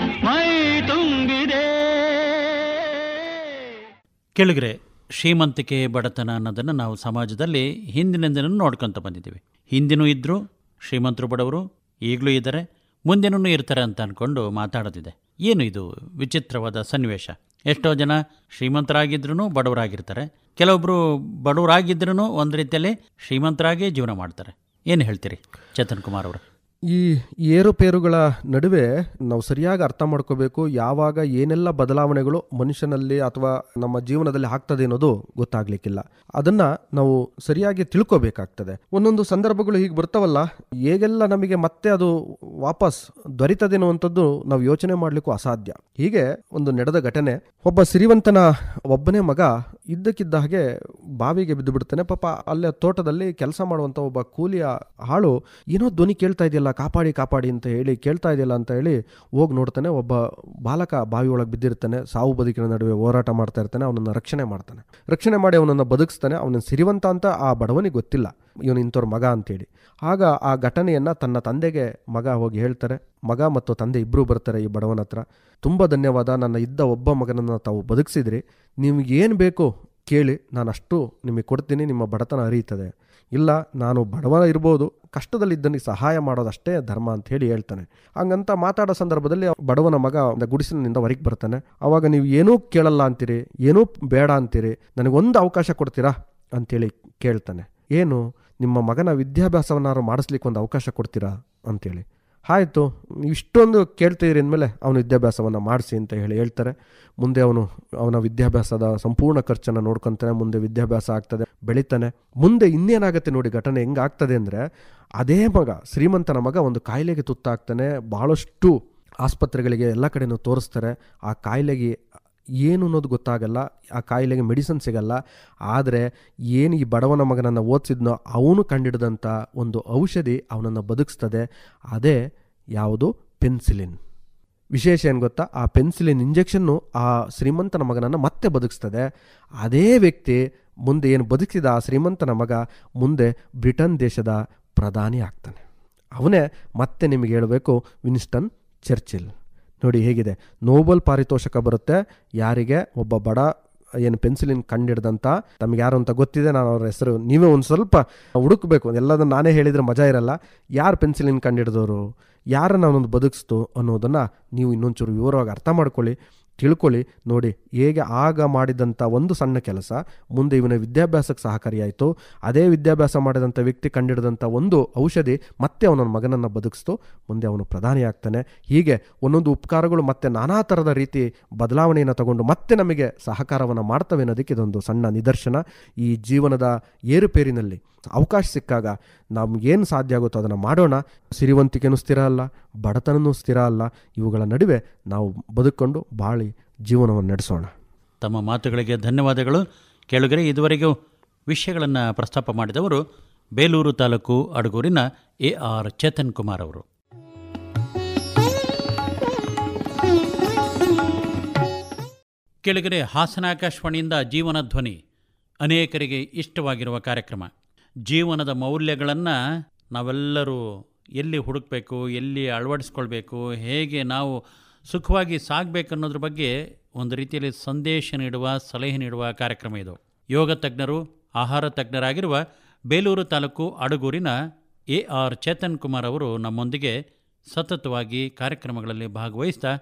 ಮೈ ತುಂಬಿದೆ. ಕೆಳಗರೆ ಶ್ರೀಮಂತಿಕೆ ಬಡತನ ಅನ್ನೋದನ್ನು ನಾವು ಸಮಾಜದಲ್ಲಿ ಹಿಂದಿನಿಂದನೂ ನೋಡ್ಕೊತ ಬಂದಿದ್ದೀವಿ. ಹಿಂದಿನೂ ಇದ್ದರು ಶ್ರೀಮಂತರು, ಬಡವರು ಈಗಲೂ ಇದ್ದಾರೆ, ಮುಂದಿನೂ ಇರ್ತಾರೆ ಅಂತ ಅಂದ್ಕೊಂಡು ಮಾತಾಡೋದಿದೆ. ಏನು ಇದು ವಿಚಿತ್ರವಾದ ಸನ್ನಿವೇಶ? ಎಷ್ಟೋ ಜನ ಶ್ರೀಮಂತರಾಗಿದ್ರೂ ಬಡವರಾಗಿರ್ತಾರೆ, ಕೆಲವೊಬ್ಬರು ಬಡವರಾಗಿದ್ರೂ ಒಂದು ರೀತಿಯಲ್ಲಿ ಶ್ರೀಮಂತರಾಗೇ ಜೀವನ ಮಾಡ್ತಾರೆ. ಏನು ಹೇಳ್ತೀರಿ ಚೇತನ್ ಕುಮಾರ್ ಅವರು? ಈ ಏರುಪೇರುಗಳ ನಡುವೆ ನಾವು ಸರಿಯಾಗಿ ಅರ್ಥ ಮಾಡ್ಕೋಬೇಕು, ಯಾವಾಗ ಏನೆಲ್ಲ ಬದಲಾವಣೆಗಳು ಮನುಷ್ಯನಲ್ಲಿ ಅಥವಾ ನಮ್ಮ ಜೀವನದಲ್ಲಿ ಆಗ್ತದೆ ಅನ್ನೋದು ಗೊತ್ತಾಗ್ಲಿಕ್ಕಿಲ್ಲ. ಅದನ್ನ ನಾವು ಸರಿಯಾಗಿ ತಿಳ್ಕೋಬೇಕಾಗ್ತದೆ. ಒಂದೊಂದು ಸಂದರ್ಭಗಳು ಹೀಗೆ ಬರ್ತಾವಲ್ಲ, ಹೇಗೆಲ್ಲ ನಮಗೆ ಮತ್ತೆ ಅದು ವಾಪಸ್ ದೊರೀತದೆ ಅನ್ನುವಂಥದ್ದು ನಾವು ಯೋಚನೆ ಮಾಡಲಿಕ್ಕೂ ಅಸಾಧ್ಯ. ಹೀಗೆ ಒಂದು ನಡೆದ ಘಟನೆ, ಒಬ್ಬ ಸಿರಿವಂತನ ಒಬ್ಬನೇ ಮಗ ಇದ್ದಕ್ಕಿದ್ದ ಹಾಗೆ ಬಾವಿಗೆ ಬಿದ್ದು ಬಿಡ್ತಾನೆ. ಪಾಪ ಅಲ್ಲೇ ತೋಟದಲ್ಲಿ ಕೆಲಸ ಮಾಡುವಂಥ ಒಬ್ಬ ಕೂಲಿಯ ಆಳು ಏನೋ ಧ್ವನಿ ಕೇಳ್ತಾ ಇದೆಯಲ್ಲ, ಕಾಪಾಡಿ ಕಾಪಾಡಿ ಅಂತ ಹೇಳಿ ಕೇಳ್ತಾ ಇದೆಯಲ್ಲ ಅಂತ ಹೇಳಿ ಹೋಗಿ ನೋಡ್ತಾನೆ. ಒಬ್ಬ ಬಾಲಕ ಬಾವಿ ಒಳಗೆ ಬಿದ್ದಿರ್ತಾನೆ, ಸಾವು ಬದುಕಿನ ನಡುವೆ ಹೋರಾಟ ಮಾಡ್ತಾ ಇರ್ತಾನೆ. ಅವನನ್ನು ರಕ್ಷಣೆ ಮಾಡ್ತಾನೆ, ರಕ್ಷಣೆ ಮಾಡಿ ಅವನನ್ನು ಬದುಕಿಸ್ತಾನೆ. ಅವನ ಸಿರಿವಂತ ಅಂತ ಆ ಬಡವನಿಗೆ ಗೊತ್ತಿಲ್ಲ, ಇವನು ಇಂಥವ್ರ ಮಗ ಅಂತೇಳಿ. ಆಗ ಆ ಘಟನೆಯನ್ನು ತನ್ನ ತಂದೆಗೆ ಮಗ ಹೋಗಿ ಹೇಳ್ತಾರೆ. ಮಗ ಮತ್ತು ತಂದೆ ಇಬ್ಬರು ಬರ್ತಾರೆ ಈ ಬಡವನ ಹತ್ರ. ತುಂಬ ಧನ್ಯವಾದ, ನನ್ನ ಇದ್ದ ಒಬ್ಬ ಮಗನನ್ನು ತಾವು ಬದುಕಿಸಿದ್ರಿ, ನಿಮಗೇನು ಬೇಕು ಕೇಳಿ, ನಾನು ಅಷ್ಟು ನಿಮಗೆ ಕೊಡ್ತೀನಿ, ನಿಮ್ಮ ಬಡತನ ಅರಿಯುತ್ತದೆ. ಇಲ್ಲ, ನಾನು ಬಡವ ಇರ್ಬೋದು, ಕಷ್ಟದಲ್ಲಿದ್ದನಿಗೆ ಸಹಾಯ ಮಾಡೋದಷ್ಟೇ ಧರ್ಮ ಅಂತ ಹೇಳಿ ಹೇಳ್ತಾನೆ. ಹಂಗಂತ ಮಾತಾಡೋ ಸಂದರ್ಭದಲ್ಲಿ ಬಡವನ ಮಗ ಗುಡಿಸಿನಿಂದ ಹೊರಗೆ ಬರ್ತಾನೆ. ಆವಾಗ ನೀವು ಏನೂ ಕೇಳಲ್ಲ ಅಂತೀರಿ, ಏನೂ ಬೇಡ ಅಂತೀರಿ, ನನಗೊಂದು ಅವಕಾಶ ಕೊಡ್ತೀರಾ ಅಂತೇಳಿ ಕೇಳ್ತಾನೆ. ಏನು, ನಿಮ್ಮ ಮಗನ ವಿದ್ಯಾಭ್ಯಾಸವನ್ನಾರು ಮಾಡಿಸ್ಲಿಕ್ಕೆ ಒಂದು ಅವಕಾಶ ಕೊಡ್ತೀರಾ ಅಂತೇಳಿ. ಆಯಿತು, ಇಷ್ಟೊಂದು ಕೇಳ್ತಿದ್ರಿ ಅಂದಮೇಲೆ ಅವನು ವಿದ್ಯಾಭ್ಯಾಸವನ್ನು ಮಾಡಿಸಿ ಅಂತ ಹೇಳಿ ಹೇಳ್ತಾರೆ. ಮುಂದೆ ಅವನ ವಿದ್ಯಾಭ್ಯಾಸದ ಸಂಪೂರ್ಣ ಖರ್ಚನ್ನು ನೋಡ್ಕೊತಾನೆ. ಮುಂದೆ ವಿದ್ಯಾಭ್ಯಾಸ ಆಗ್ತದೆ, ಬೆಳೀತಾನೆ. ಮುಂದೆ ಇನ್ನೇನಾಗುತ್ತೆ ನೋಡಿ ಘಟನೆ ಹೆಂಗಾಗ್ತದೆ ಅಂದರೆ, ಅದೇ ಮಗ, ಶ್ರೀಮಂತನ ಮಗ ಒಂದು ಕಾಯಿಲೆಗೆ ತುತ್ತಾಗ್ತಾನೆ. ಭಾಳಷ್ಟು ಆಸ್ಪತ್ರೆಗಳಿಗೆ ಎಲ್ಲ ಕಡೆನೂ ತೋರಿಸ್ತಾರೆ. ಆ ಕಾಯಿಲೆಗೆ ಏನು ಅನ್ನೋದು ಗೊತ್ತಾಗಲ್ಲ, ಆ ಕಾಯಿಲೆಗೆ ಮೆಡಿಸಿನ್ ಸಿಗಲ್ಲ. ಆದರೆ ಏನು ಈ ಬಡವನ ಮಗನನ್ನು ಓದಿಸಿದ್ನೋ ಅವನು ಕಂಡಿಡಿದಂಥ ಒಂದು ಔಷಧಿ ಅವನನ್ನು ಬದುಕಿಸ್ತದೆ. ಅದೇ ಯಾವುದು? ಪೆನ್ಸಿಲಿನ್. ವಿಶೇಷ ಏನು ಗೊತ್ತಾ, ಆ ಪೆನ್ಸಿಲಿನ್ ಇಂಜೆಕ್ಷನ್ನು ಆ ಶ್ರೀಮಂತನ ಮಗನನ್ನು ಮತ್ತೆ ಬದುಕಿಸ್ತದೆ. ಅದೇ ವ್ಯಕ್ತಿ ಮುಂದೆ ಏನು ಬದುಕಿಸಿದ ಆ ಶ್ರೀಮಂತನ ಮಗ ಮುಂದೆ ಬ್ರಿಟನ್ ದೇಶದ ಪ್ರಧಾನಿ ಆಗ್ತಾನೆ. ಅವನೇ ಮತ್ತೆ ನಿಮಗೆ ಹೇಳಬೇಕು, ವಿನ್ಸ್ಟನ್ ಚರ್ಚಿಲ್. ನೋಡಿ ಹೇಗಿದೆ, ನೋಬೆಲ್ ಪಾರಿತೋಷಕ ಬರುತ್ತೆ ಯಾರಿಗೆ? ಒಬ್ಬ ಬಡ ಏನು ಪೆನ್ಸಿಲಿನ್ ಕಂಡಿಡ್ದಂಥ, ತಮಗೆ ಯಾರು ಅಂತ ಗೊತ್ತಿದೆ, ನಾನು ಅವ್ರ ಹೆಸರು ನೀವೇ ಒಂದು ಸ್ವಲ್ಪ ಹುಡುಕಬೇಕು, ಎಲ್ಲದನ್ನು ನಾನೇ ಹೇಳಿದರೆ ಮಜಾ ಇರಲ್ಲ. ಯಾರು ಪೆನ್ಸಿಲಿನ್ ಕಂಡಿಡಿದವರು, ಯಾರನ್ನು ಅವನೊಂದು ಬದುಕಿಸ್ತು ಅನ್ನೋದನ್ನು ನೀವು ಇನ್ನೊಂಚೂರು ವಿವರವಾಗಿ ಅರ್ಥ ಮಾಡ್ಕೊಳ್ಳಿ, ತಿಳ್ಕೊಳ್ಳಿ. ನೋಡಿ ಹೇಗೆ ಆಗ ಮಾಡಿದಂಥ ಒಂದು ಸಣ್ಣ ಕೆಲಸ ಮುಂದೆ ಇವನ ವಿದ್ಯಾಭ್ಯಾಸಕ್ಕೆ ಸಹಕಾರಿಯಾಯಿತು. ಅದೇ ವಿದ್ಯಾಭ್ಯಾಸ ಮಾಡಿದಂಥ ವ್ಯಕ್ತಿ ಕಂಡಿಡಿದಂಥ ಒಂದು ಔಷಧಿ ಮತ್ತೆ ಅವನ ಮಗನನ್ನು ಬದುಕಿಸ್ತು. ಮುಂದೆ ಅವನು ಪ್ರಧಾನಿ ಆಗ್ತಾನೆ. ಹೀಗೆ ಒಂದೊಂದು ಉಪಕಾರಗಳು ಮತ್ತೆ ನಾನಾ ಥರದ ರೀತಿ ಬದಲಾವಣೆಯನ್ನು ತಗೊಂಡು ಮತ್ತೆ ನಮಗೆ ಸಹಕಾರವನ್ನು ಮಾಡ್ತವೆ ಅನ್ನೋದಕ್ಕೆ ಇದೊಂದು ಸಣ್ಣ ನಿದರ್ಶನ. ಈ ಜೀವನದ ಏರುಪೇರಿನಲ್ಲಿ ಅವಕಾಶ ಸಿಕ್ಕಾಗ ನಮಗೇನು ಸಾಧ್ಯ ಆಗುತ್ತೋ ಅದನ್ನು ಮಾಡೋಣ. ಸಿರಿವಂತಿಕೆನೂ ಸ್ಥಿರ ಅಲ್ಲ, ಬಡತನೂ ಸ್ಥಿರ ಅಲ್ಲ. ಇವುಗಳ ನಡುವೆ ನಾವು ಬದುಕೊಂಡು ಬಾಳಿ ಜೀವನವನ್ನು ನಡೆಸೋಣ. ತಮ್ಮ ಮಾತುಗಳಿಗೆ ಧನ್ಯವಾದಗಳು. ಕೇಳುಗರೆ, ಇದುವರೆಗೂ ವಿಷಯಗಳನ್ನು ಪ್ರಸ್ತಾಪ ಮಾಡಿದವರು ಬೇಲೂರು ತಾಲೂಕು ಅಡಗೂರಿನ AR ಚೇತನ್ ಕುಮಾರ್ ಅವರು. ಕೇಳುಗರೆ, ಹಾಸನ ಆಕಾಶವಾಣಿಯಿಂದ ಜೀವನ ಧ್ವನಿ ಅನೇಕರಿಗೆ ಇಷ್ಟವಾಗಿರುವ ಕಾರ್ಯಕ್ರಮ. ಜೀವನದ ಮೌಲ್ಯಗಳನ್ನು ನಾವೆಲ್ಲರೂ ಎಲ್ಲಿ ಹುಡುಕಬೇಕು, ಎಲ್ಲಿ ಅಳವಡಿಸ್ಕೊಳ್ಬೇಕು, ಹೇಗೆ ನಾವು ಸುಖವಾಗಿ ಸಾಗಬೇಕು ಅನ್ನೋದ್ರ ಬಗ್ಗೆ ಒಂದು ರೀತಿಯಲ್ಲಿ ಸಂದೇಶ ನೀಡುವ, ಸಲಹೆ ನೀಡುವ ಕಾರ್ಯಕ್ರಮ ಇದು. ಯೋಗ ತಜ್ಞರು, ಆಹಾರ ತಜ್ಞರಾಗಿರುವ ಬೇಲೂರು ತಾಲೂಕು ಅಡಗೂರಿನ AR ಚೇತನ್ ಕುಮಾರ್ ಅವರು ನಮ್ಮೊಂದಿಗೆ ಸತತವಾಗಿ ಕಾರ್ಯಕ್ರಮಗಳಲ್ಲಿ ಭಾಗವಹಿಸ್ತಾ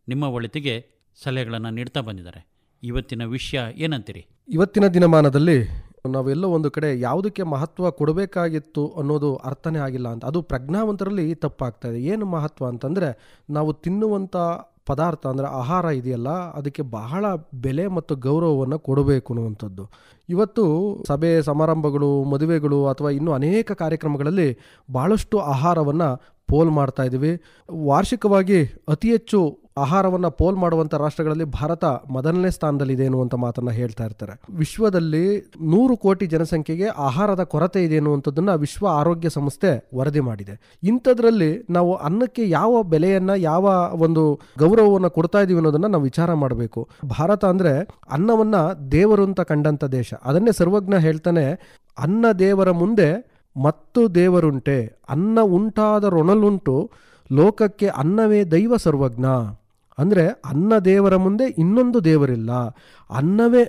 ನಿಮ್ಮ ಒಳಿತಿಗೆ ಸಲಹೆಗಳನ್ನು ನೀಡ್ತಾ ಬಂದಿದ್ದಾರೆ. ಇವತ್ತಿನ ವಿಷಯ ಏನಂತೀರಿ? ಇವತ್ತಿನ ದಿನಮಾನದಲ್ಲಿ ನಾವೆಲ್ಲೋ ಒಂದು ಕಡೆ ಯಾವುದಕ್ಕೆ ಮಹತ್ವ ಕೊಡಬೇಕಾಗಿತ್ತು ಅನ್ನೋದು ಅರ್ಥನೇ ಆಗಿಲ್ಲ ಅಂತ. ಅದು ಪ್ರಜ್ಞಾವಂತರಲ್ಲಿ ತಪ್ಪಾಗ್ತಾ ಇದೆ. ಏನು ಮಹತ್ವ ಅಂತಂದರೆ, ನಾವು ತಿನ್ನುವಂಥ ಪದಾರ್ಥ ಅಂದರೆ ಆಹಾರ ಇದೆಯಲ್ಲ, ಅದಕ್ಕೆ ಬಹಳ ಬೆಲೆ ಮತ್ತು ಗೌರವವನ್ನು ಕೊಡಬೇಕು ಅನ್ನುವಂಥದ್ದು. ಇವತ್ತು ಸಭೆ ಸಮಾರಂಭಗಳು, ಮದುವೆಗಳು ಅಥವಾ ಇನ್ನೂ ಅನೇಕ ಕಾರ್ಯಕ್ರಮಗಳಲ್ಲಿ ಭಾಳಷ್ಟು ಆಹಾರವನ್ನು ಪೋಲ್ ಮಾಡ್ತಾ ಇದ್ದೀವಿ. ವಾರ್ಷಿಕವಾಗಿ ಅತಿ ಹೆಚ್ಚು ಆಹಾರವನ್ನು ಪೋಲ್ ಮಾಡುವಂಥ ರಾಷ್ಟ್ರಗಳಲ್ಲಿ ಭಾರತ ಮೊದಲನೇ ಸ್ಥಾನದಲ್ಲಿದೆ ಎನ್ನುವಂಥ ಮಾತನ್ನು ಹೇಳ್ತಾ ಇರ್ತಾರೆ. ವಿಶ್ವದಲ್ಲಿ 100 ಕೋಟಿ ಜನಸಂಖ್ಯೆಗೆ ಆಹಾರದ ಕೊರತೆ ಇದೆ ಎನ್ನುವಂಥದ್ದನ್ನು ವಿಶ್ವ ಆರೋಗ್ಯ ಸಂಸ್ಥೆ ವರದಿ ಮಾಡಿದೆ. ಇಂಥದ್ರಲ್ಲಿ ನಾವು ಅನ್ನಕ್ಕೆ ಯಾವ ಬೆಲೆಯನ್ನು, ಯಾವ ಒಂದು ಗೌರವವನ್ನು ಕೊಡ್ತಾ ಇದ್ದೀವಿ ಅನ್ನೋದನ್ನು ನಾವು ವಿಚಾರ ಮಾಡಬೇಕು. ಭಾರತ ಅಂದರೆ ಅನ್ನವನ್ನು ದೇವರು ಅಂತ ಕಂಡಂಥ ದೇಶ. ಅದನ್ನೇ ಸರ್ವಜ್ಞ ಹೇಳ್ತಾನೆ, ಅನ್ನ ದೇವರ ಮುಂದೆ ಮತ್ತು ದೇವರುಂಟೆ, ಅನ್ನ ಉಂಟಾದ ರೊಣಲುಂಟು, ಲೋಕಕ್ಕೆ ಅನ್ನವೇ ದೈವ ಸರ್ವಜ್ಞ. ಅಂದರೆ ಅನ್ನ ದೇವರ ಮುಂದೆ ಇನ್ನೊಂದು ದೇವರಿಲ್ಲ, ಅನ್ನವೇ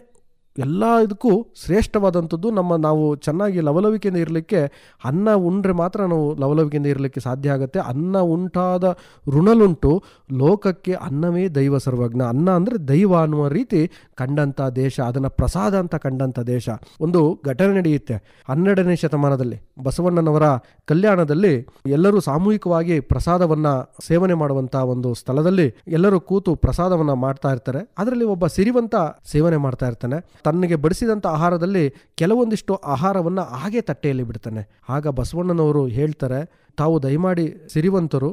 ಎಲ್ಲ ಇದಕ್ಕೂ ಶ್ರೇಷ್ಠವಾದಂಥದ್ದು. ನಾವು ಚೆನ್ನಾಗಿ ಲವಲವಿಕೆಯಿಂದ ಇರಲಿಕ್ಕೆ ಅನ್ನ ಉಂಡ್ರೆ ಮಾತ್ರ ನಾವು ಲವಲವಿಕೆಯಿಂದ ಇರಲಿಕ್ಕೆ ಸಾಧ್ಯ ಆಗುತ್ತೆ. ಅನ್ನ ಉಂಟಾದ ಋಣಲುಂಟು, ಲೋಕಕ್ಕೆ ಅನ್ನವೇ ದೈವ ಸರ್ವಜ್ಞ. ಅನ್ನ ಅಂದರೆ ದೈವ ಅನ್ನುವ ರೀತಿ ಕಂಡಂಥ ದೇಶ, ಅದನ್ನು ಪ್ರಸಾದ ಅಂತ ಕಂಡಂಥ ದೇಶ. ಒಂದು ಘಟನೆ ನಡೆಯುತ್ತೆ 12ನೇ ಶತಮಾನದಲ್ಲಿ. ಬಸವಣ್ಣನವರ ಕಲ್ಯಾಣದಲ್ಲಿ ಎಲ್ಲರೂ ಸಾಮೂಹಿಕವಾಗಿ ಪ್ರಸಾದವನ್ನು ಸೇವನೆ ಮಾಡುವಂಥ ಒಂದು ಸ್ಥಳದಲ್ಲಿ ಎಲ್ಲರೂ ಕೂತು ಪ್ರಸಾದವನ್ನು ಮಾಡ್ತಾ ಇರ್ತಾರೆ. ಅದರಲ್ಲಿ ಒಬ್ಬ ಸಿರಿವಂತ ಸೇವನೆ ಮಾಡ್ತಾ ಇರ್ತಾನೆ. ತನಗೆ ಬಡಿಸಿದಂಥ ಆಹಾರದಲ್ಲಿ ಕೆಲವೊಂದಿಷ್ಟು ಆಹಾರವನ್ನು ಹಾಗೆ ತಟ್ಟೆಯಲ್ಲಿ ಬಿಡ್ತಾನೆ. ಆಗ ಬಸವಣ್ಣನವರು ಹೇಳ್ತಾರೆ, ತಾವು ದಯಮಾಡಿ ಸಿರಿವಂತರು,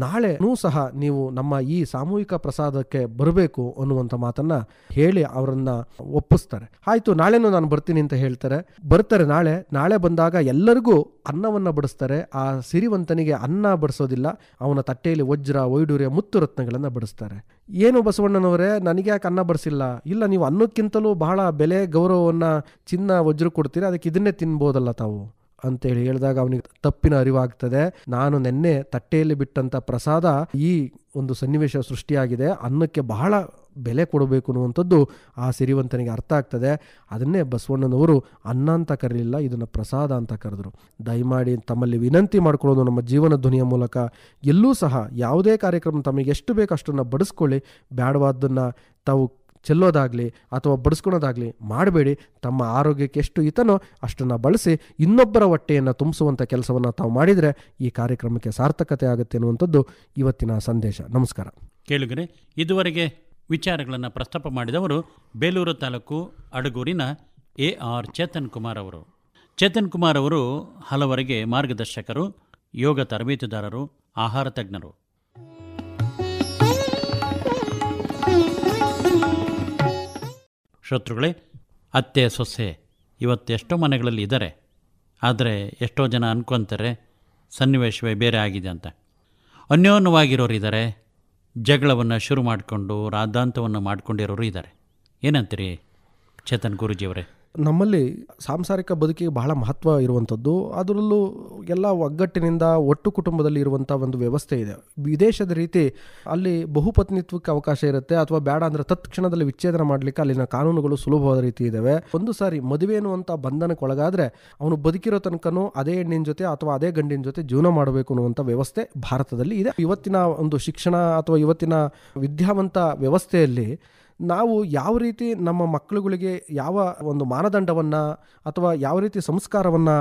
ನಾಳೆನೂ ಸಹ ನೀವು ನಮ್ಮ ಈ ಸಾಮೂಹಿಕ ಪ್ರಸಾದಕ್ಕೆ ಬರಬೇಕು ಅನ್ನುವಂಥ ಮಾತನ್ನ ಹೇಳಿ ಅವರನ್ನ ಒಪ್ಪಿಸ್ತಾರೆ. ಆಯಿತು, ನಾಳೆನೂ ನಾನು ಬರ್ತೀನಿ ಅಂತ ಹೇಳ್ತಾರೆ. ಬರ್ತಾರೆ. ನಾಳೆ ಬಂದಾಗ ಎಲ್ಲರಿಗೂ ಅನ್ನವನ್ನು ಬಡಿಸ್ತಾರೆ. ಆ ಸಿರಿವಂತನಿಗೆ ಅನ್ನ ಬಡಿಸೋದಿಲ್ಲ, ಅವನ ತಟ್ಟೆಯಲ್ಲಿ ವಜ್ರ ವೈಡೂರ್ಯ ಮುತ್ತು ರತ್ನಗಳನ್ನು ಬಡಿಸ್ತಾರೆ. ಏನು ಬಸವಣ್ಣನವರೇ, ನನಗೆ ಯಾಕೆ ಅನ್ನ ಬಡಿಸಿಲ್ಲ? ಇಲ್ಲ, ನೀವು ಅನ್ನಕ್ಕಿಂತಲೂ ಬಹಳ ಬೆಲೆ ಗೌರವವನ್ನು ಚಿನ್ನ ವಜ್ರ ಕೊಡ್ತೀರಾ, ಅದಕ್ಕೆ ಇದನ್ನೇ ತಿನ್ಬೋದಲ್ಲ ತಾವು ಅಂತೇಳಿ ಹೇಳಿದಾಗ ಅವನಿಗೆ ತಪ್ಪಿನ ಅರಿವಾಗ್ತದೆ. ನಾನು ನೆನ್ನೆ ತಟ್ಟೆಯಲ್ಲಿ ಬಿಟ್ಟಂಥ ಪ್ರಸಾದ ಈ ಒಂದು ಸನ್ನಿವೇಶ ಸೃಷ್ಟಿಯಾಗಿದೆ, ಅನ್ನಕ್ಕೆ ಬಹಳ ಬೆಲೆ ಕೊಡಬೇಕು ಅನ್ನುವಂಥದ್ದು ಆ ಸಿರಿವಂತನಿಗೆ ಅರ್ಥ ಆಗ್ತದೆ. ಅದನ್ನೇ ಬಸವಣ್ಣನವರು ಅನ್ನ ಅಂತ ಕರೀಲಿಲ್ಲ, ಇದನ್ನು ಪ್ರಸಾದ ಅಂತ ಕರೆದರು. ದಯಮಾಡಿ ತಮ್ಮಲ್ಲಿ ವಿನಂತಿ ಮಾಡ್ಕೊಳ್ಳೋದು, ನಮ್ಮ ಜೀವನ ಧ್ವನಿಯ ಮೂಲಕ ಎಲ್ಲೂ ಸಹ ಯಾವುದೇ ಕಾರ್ಯಕ್ರಮ ತಮಗೆ ಎಷ್ಟು ಬೇಕು ಅಷ್ಟನ್ನು ಬಡಿಸ್ಕೊಳ್ಳಿ. ಬೇಡವಾದ್ದನ್ನು ತಾವು ಚೆಲ್ಲೋದಾಗಲಿ ಅಥವಾ ಬಡಿಸ್ಕೊಳೋದಾಗಲಿ ಮಾಡಬೇಡಿ. ತಮ್ಮ ಆರೋಗ್ಯಕ್ಕೆ ಎಷ್ಟು ಹಿತನೋ ಅಷ್ಟನ್ನು ಬಳಸಿ ಇನ್ನೊಬ್ಬರ ಹೊಟ್ಟೆಯನ್ನು ತುಂಬಿಸುವಂಥ ಕೆಲಸವನ್ನು ತಾವು ಮಾಡಿದರೆ ಈ ಕಾರ್ಯಕ್ರಮಕ್ಕೆ ಸಾರ್ಥಕತೆ ಆಗುತ್ತೆ ಅನ್ನುವಂಥದ್ದು ಇವತ್ತಿನ ಸಂದೇಶ. ನಮಸ್ಕಾರ. ಕೇಳುಗರೆ, ಇದುವರೆಗೆ ವಿಚಾರಗಳನ್ನು ಪ್ರಸ್ತಾಪ ಮಾಡಿದವರು ಬೇಲೂರು ತಾಲೂಕು ಅಡಗೂರಿನ AR ಚೇತನ್ ಕುಮಾರ್ ಅವರು. ಚೇತನ್ ಕುಮಾರ್ ಅವರು ಹಲವರಿಗೆ ಮಾರ್ಗದರ್ಶಕರು, ಯೋಗ ತರಬೇತುದಾರರು, ಆಹಾರ ತಜ್ಞರು. ಶ್ರೋತೃಗಳೇ, ಅತ್ತೆ ಸೊಸೆ ಇವತ್ತು ಎಷ್ಟೋ ಮನೆಗಳಲ್ಲಿ ಇದ್ದಾರೆ. ಆದರೆ ಎಷ್ಟೋ ಜನ ಅನ್ಕೊತಾರೆ ಸನ್ನಿವೇಶವೇ ಬೇರೆ ಆಗಿದೆ ಅಂತ. ಅನ್ಯೋನ್ಯವಾಗಿರೋರು ಇದ್ದಾರೆ, ಜಗಳವನ್ನು ಶುರು ಮಾಡಿಕೊಂಡು ರಾದ್ದಾಂತವನ್ನು ಮಾಡ್ಕೊಂಡಿರೋರು ಇದ್ದಾರೆ. ಏನಂತೀರಿ ಚೇತನ್ ಗುರೂಜಿಯವರೇ? ನಮ್ಮಲ್ಲಿ ಸಾಂಸಾರಿಕ ಬದುಕಿಗೆ ಬಹಳ ಮಹತ್ವ ಇರುವಂಥದ್ದು. ಅದರಲ್ಲೂ ಎಲ್ಲ ಒಗ್ಗಟ್ಟಿನಿಂದ ಒಟ್ಟು ಕುಟುಂಬದಲ್ಲಿ ಇರುವಂಥ ಒಂದು ವ್ಯವಸ್ಥೆ ಇದೆ. ವಿದೇಶದ ರೀತಿ ಅಲ್ಲಿ ಬಹುಪತ್ನಿತ್ವಕ್ಕೆ ಅವಕಾಶ ಇರುತ್ತೆ, ಅಥವಾ ಬೇಡ ಅಂದರೆ ತತ್ಕ್ಷಣದಲ್ಲಿ ವಿಚ್ಛೇದನ ಮಾಡಲಿಕ್ಕೆ ಅಲ್ಲಿನ ಕಾನೂನುಗಳು ಸುಲಭವಾದ ರೀತಿ ಇದ್ದಾವೆ. ಒಂದು ಸಾರಿ ಮದುವೆ ಅನ್ನುವಂಥ ಬಂಧನಕ್ಕೆ ಒಳಗಾದರೆ ಅವನು ಬದುಕಿರೋ ತನಕನೂ ಅದೇ ಹೆಣ್ಣಿನ ಜೊತೆ ಅಥವಾ ಅದೇ ಗಂಡಿನ ಜೊತೆ ಜೀವನ ಮಾಡಬೇಕು ಅನ್ನುವಂಥ ವ್ಯವಸ್ಥೆ ಭಾರತದಲ್ಲಿ ಇದೆ. ಇವತ್ತಿನ ಒಂದು ಶಿಕ್ಷಣ ಅಥವಾ ಇವತ್ತಿನ ವಿದ್ಯಾವಂತ ವ್ಯವಸ್ಥೆಯಲ್ಲಿ ನಾವು ಯಾವ ರೀತಿ ನಮ್ಮ ಮಕ್ಕಳುಗಳಿಗೆ ಯಾವ ಒಂದು ಮಾನದಂಡವನ್ನು ಅಥವಾ ಯಾವ ರೀತಿ ಸಂಸ್ಕಾರವನ್ನು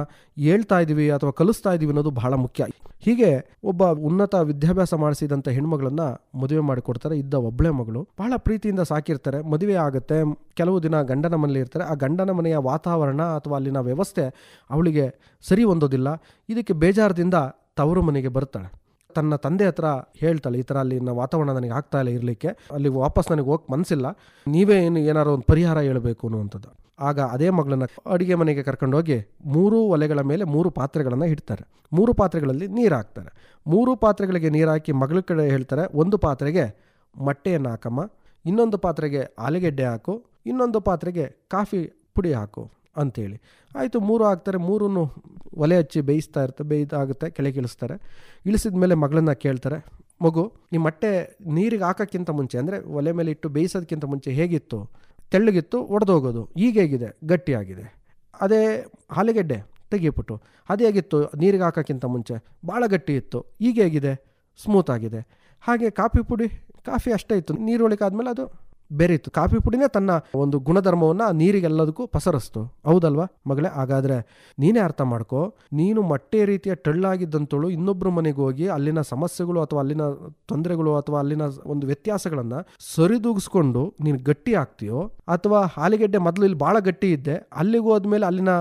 ಹೇಳ್ತಾ ಇದ್ದೀವಿ ಅಥವಾ ಕಲಿಸ್ತಾ ಇದ್ದೀವಿ ಅನ್ನೋದು ಬಹಳ ಮುಖ್ಯ. ಹೀಗೆ ಒಬ್ಬ ಉನ್ನತ ವಿದ್ಯಾಭ್ಯಾಸ ಮಾಡಿಸಿದಂಥ ಹೆಣ್ಮಗಳನ್ನು ಮದುವೆ ಮಾಡಿಕೊಡ್ತಾರೆ. ಇದ್ದ ಒಬ್ಬಳೆ ಮಗಳು ಬಹಳ ಪ್ರೀತಿಯಿಂದ ಸಾಕಿರ್ತಾರೆ. ಮದುವೆ ಆಗುತ್ತೆ, ಕೆಲವು ದಿನ ಗಂಡನ ಮನೆಯಲ್ಲಿ ಇರ್ತಾರೆ. ಆ ಗಂಡನ ಮನೆಯ ವಾತಾವರಣ ಅಥವಾ ಅಲ್ಲಿನ ವ್ಯವಸ್ಥೆ ಅವಳಿಗೆ ಸರಿ ಹೊಂದೋದಿಲ್ಲ. ಇದಕ್ಕೆ ಬೇಜಾರದಿಂದ ತವರು ಮನೆಗೆ ಬರ್ತಾಳೆ. ತನ್ನ ತಂದೆ ಹತ್ರ ಹೇಳ್ತಾಳೆ, ಈ ಥರ ಅಲ್ಲಿನ ವಾತಾವರಣ ನನಗೆ ಆಗ್ತಾ ಇಲ್ಲ ಇರಲಿಕ್ಕೆ, ಅಲ್ಲಿ ವಾಪಸ್ ನನಗೆ ಹೋಗಕ್ಕೆ ಮನಸ್ಸಿಲ್ಲ, ನೀವೇ ಏನಾರು ಒಂದು ಪರಿಹಾರ ಹೇಳಬೇಕು ಅನ್ನುವಂಥದ್ದು. ಆಗ ಅದೇ ಮಗಳನ್ನ ಅಡುಗೆ ಮನೆಗೆ ಕರ್ಕೊಂಡೋಗಿ 3 ಒಲೆಗಳ ಮೇಲೆ 3 ಪಾತ್ರೆಗಳನ್ನು ಇಡ್ತಾರೆ. 3 ಪಾತ್ರೆಗಳಲ್ಲಿ ನೀರು ಹಾಕ್ತಾರೆ. 3 ಪಾತ್ರೆಗಳಿಗೆ ನೀರು ಹಾಕಿ ಮಗಳ ಕಡೆ ಹೇಳ್ತಾರೆ, ಒಂದು ಪಾತ್ರೆಗೆ ಮೊಟ್ಟೆಯನ್ನು ಹಾಕಮ್ಮ, ಇನ್ನೊಂದು ಪಾತ್ರೆಗೆ ಆಲೂಗೆಡ್ಡೆ ಹಾಕು, ಇನ್ನೊಂದು ಪಾತ್ರೆಗೆ ಕಾಫಿ ಪುಡಿ ಹಾಕು ಅಂಥೇಳಿ. ಆಯಿತು, 3 ಹಾಕ್ತಾರೆ. 3 ಒಲೆ ಹಚ್ಚಿ ಬೇಯಿಸ್ತಾ ಇರ್ತಾರೆ, ಬೇಯ್ದಾಗುತ್ತೆ, ಕೆಳಗೆ ಇಳಿಸ್ತಾರೆ. ಇಳಿಸಿದ ಮೇಲೆ ಮಗಳನ್ನ ಕೇಳ್ತಾರೆ, ಮಗು ನಿಮ್ಮ ಮೊಟ್ಟೆ ನೀರಿಗೆ ಹಾಕೋಕ್ಕಿಂತ ಮುಂಚೆ, ಅಂದರೆ ಒಲೆ ಮೇಲೆ ಇಟ್ಟು ಬೇಯಿಸೋದಕ್ಕಿಂತ ಮುಂಚೆ ಹೇಗಿತ್ತು? ತೆಳ್ಳಗಿತ್ತು, ಒಡೆದೋಗೋದು. ಈಗ ಹೇಗಿದೆ? ಗಟ್ಟಿಯಾಗಿದೆ. ಅದೇ ಆಲೂಗೆಡ್ಡೆ ತೆಗಿಬಿಟ್ಟು ಅದೇ ಹೇಗಿತ್ತು ನೀರಿಗೆ ಹಾಕೋಕ್ಕಿಂತ ಮುಂಚೆ? ಭಾಳ ಗಟ್ಟಿ ಇತ್ತು. ಈಗ ಹೇಗಿದೆ? ಸ್ಮೂತ್ ಆಗಿದೆ. ಹಾಗೆ ಕಾಫಿ ಪುಡಿ, ಕಾಫಿ ಅಷ್ಟೇ ಇತ್ತು, ನೀರೊಳಗೆ ಆದಮೇಲೆ ಅದು ಬೆರೀತು. ಕಾಫಿ ಪುಡಿನೇ ತನ್ನ ಒಂದು ಗುಣಧರ್ಮವನ್ನು ನೀರಿಗೆಲ್ಲದಕ್ಕೂ ಪಸರಿಸ್ತು. ಹೌದಲ್ವಾ ಮಗಳೇ? ಹಾಗಾದರೆ ನೀನೇ ಅರ್ಥ ಮಾಡ್ಕೋ, ನೀನು ಮೊಟ್ಟೆ ರೀತಿಯ ಟಳ್ಳಾಗಿದ್ದಂತಳು ಇನ್ನೊಬ್ಬರ ಮನೆಗೆ ಹೋಗಿ ಅಲ್ಲಿನ ಸಮಸ್ಯೆಗಳು ಅಥವಾ ಅಲ್ಲಿನ ತೊಂದರೆಗಳು ಅಥವಾ ಅಲ್ಲಿನ ಒಂದು ವ್ಯತ್ಯಾಸಗಳನ್ನು ಸರಿದೂಗಿಸ್ಕೊಂಡು ನೀನು ಗಟ್ಟಿ ಆಗ್ತೀಯೋ, ಅಥವಾ ಆಲೂಗೆಡ್ಡೆ ಮೊದಲು ಇಲ್ಲಿ ಭಾಳ ಗಟ್ಟಿ ಇದ್ದೆ, ಅಲ್ಲಿಗೆ ಹೋದ್ಮೇಲೆ ಅಲ್ಲಿನ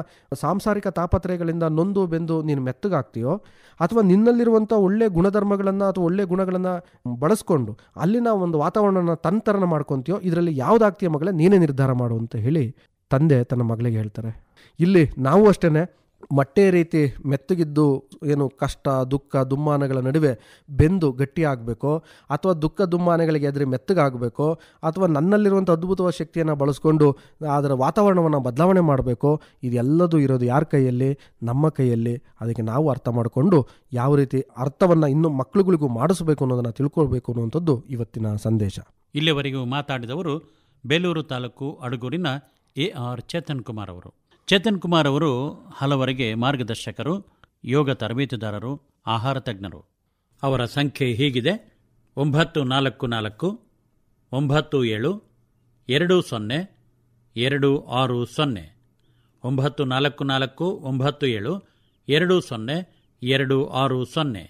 ಸಾಂಸಾರಿಕ ತಾಪತ್ರಯಗಳಿಂದ ನೊಂದು ಬೆಂದು ನೀನು ಮೆತ್ತಗಾಗ್ತೀಯೋ, ಅಥವಾ ನಿನ್ನಲ್ಲಿರುವಂಥ ಒಳ್ಳೆ ಗುಣಧರ್ಮಗಳನ್ನು ಅಥವಾ ಒಳ್ಳೆ ಗುಣಗಳನ್ನು ಬಳಸ್ಕೊಂಡು ಅಲ್ಲಿನ ಒಂದು ವಾತಾವರಣನ ತನ್ನ ಮಾಡ್ಕೊತೀಯೋ, ಇದರಲ್ಲಿ ಯಾವುದಾಗ್ತೀಯ ಮಗಳೇ, ನೀನೇ ನಿರ್ಧಾರ ಮಾಡು ಅಂತ ಹೇಳಿ ತಂದೆ ತನ್ನ ಮಗಳಿಗೆ ಹೇಳ್ತಾರೆ. ಇಲ್ಲಿ ನಾವು ಅಷ್ಟೇ ಮೊಟ್ಟೆ ರೀತಿ ಮೆತ್ತಗಿದ್ದು ಏನು ಕಷ್ಟ ದುಃಖ ದುಮ್ಮಾನಗಳ ನಡುವೆ ಬೆಂದು ಗಟ್ಟಿಯಾಗಬೇಕೋ, ಅಥವಾ ದುಃಖ ದುಮ್ಮಾನಗಳಿಗೆ ಎದುರು ಮೆತ್ತಗಾಗಬೇಕೋ, ಅಥವಾ ನನ್ನಲ್ಲಿರುವಂಥ ಅದ್ಭುತವಾದ ಶಕ್ತಿಯನ್ನು ಬಳಸ್ಕೊಂಡು ಅದರ ವಾತಾವರಣವನ್ನು ಬದಲಾವಣೆ ಮಾಡಬೇಕೋ, ಇದೆಲ್ಲದೂ ಇರೋದು ಯಾರ ಕೈಯಲ್ಲಿ? ನಮ್ಮ ಕೈಯಲ್ಲಿ. ಅದಕ್ಕೆ ನಾವು ಅರ್ಥ ಮಾಡಿಕೊಂಡು ಯಾವ ರೀತಿ ಅರ್ಥವನ್ನು ಇನ್ನು ಮಕ್ಕಳುಗಳಿಗೂ ಮಾಡಿಸಬೇಕು ಅನ್ನೋದನ್ನು ತಿಳ್ಕೊಳ್ಬೇಕು ಅನ್ನುವಂಥದ್ದು ಇವತ್ತಿನ ಸಂದೇಶ. ಇಲ್ಲಿವರೆಗೂ ಮಾತಾಡಿದವರು ಬೇಲೂರು ತಾಲೂಕು ಅಡಗೂರಿನ AR ಚೇತನ್ ಕುಮಾರ್ ಅವರು. ಚೇತನ್ ಕುಮಾರ್ ಅವರು ಹಲವರಿಗೆ ಮಾರ್ಗದರ್ಶಕರು, ಯೋಗ ತರಬೇತುದಾರರು, ಆಹಾರ ತಜ್ಞರು. ಅವರ ಸಂಖ್ಯೆ ಹೀಗಿದೆ: 944 97 20 260 944 97 20 260.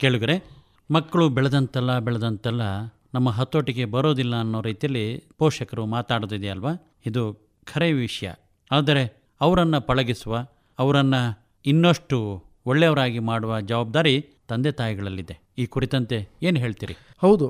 ಕೇಳುಗರೆ, ಮಕ್ಕಳು ಬೆಳೆದಂತೆಲ್ಲ ನಮ್ಮ ಹತೋಟಿಗೆ ಬರೋದಿಲ್ಲ ಅನ್ನೋ ರೀತಿಯಲ್ಲಿ ಪೋಷಕರು ಮಾತಾಡೋದಿದೆಯಲ್ವಾ? ಇದು ಖರೆ ವಿಷಯ. ಆದರೆ ಅವರನ್ನು ಪಳಗಿಸುವ, ಅವರನ್ನು ಇನ್ನಷ್ಟು ಒಳ್ಳೆಯವರಾಗಿ ಮಾಡುವ ಜವಾಬ್ದಾರಿ ತಂದೆ ತಾಯಿಗಳಲ್ಲಿದೆ. ಈ ಕುರಿತಂತೆ ಏನು ಹೇಳ್ತೀರಿ? ಹೌದು,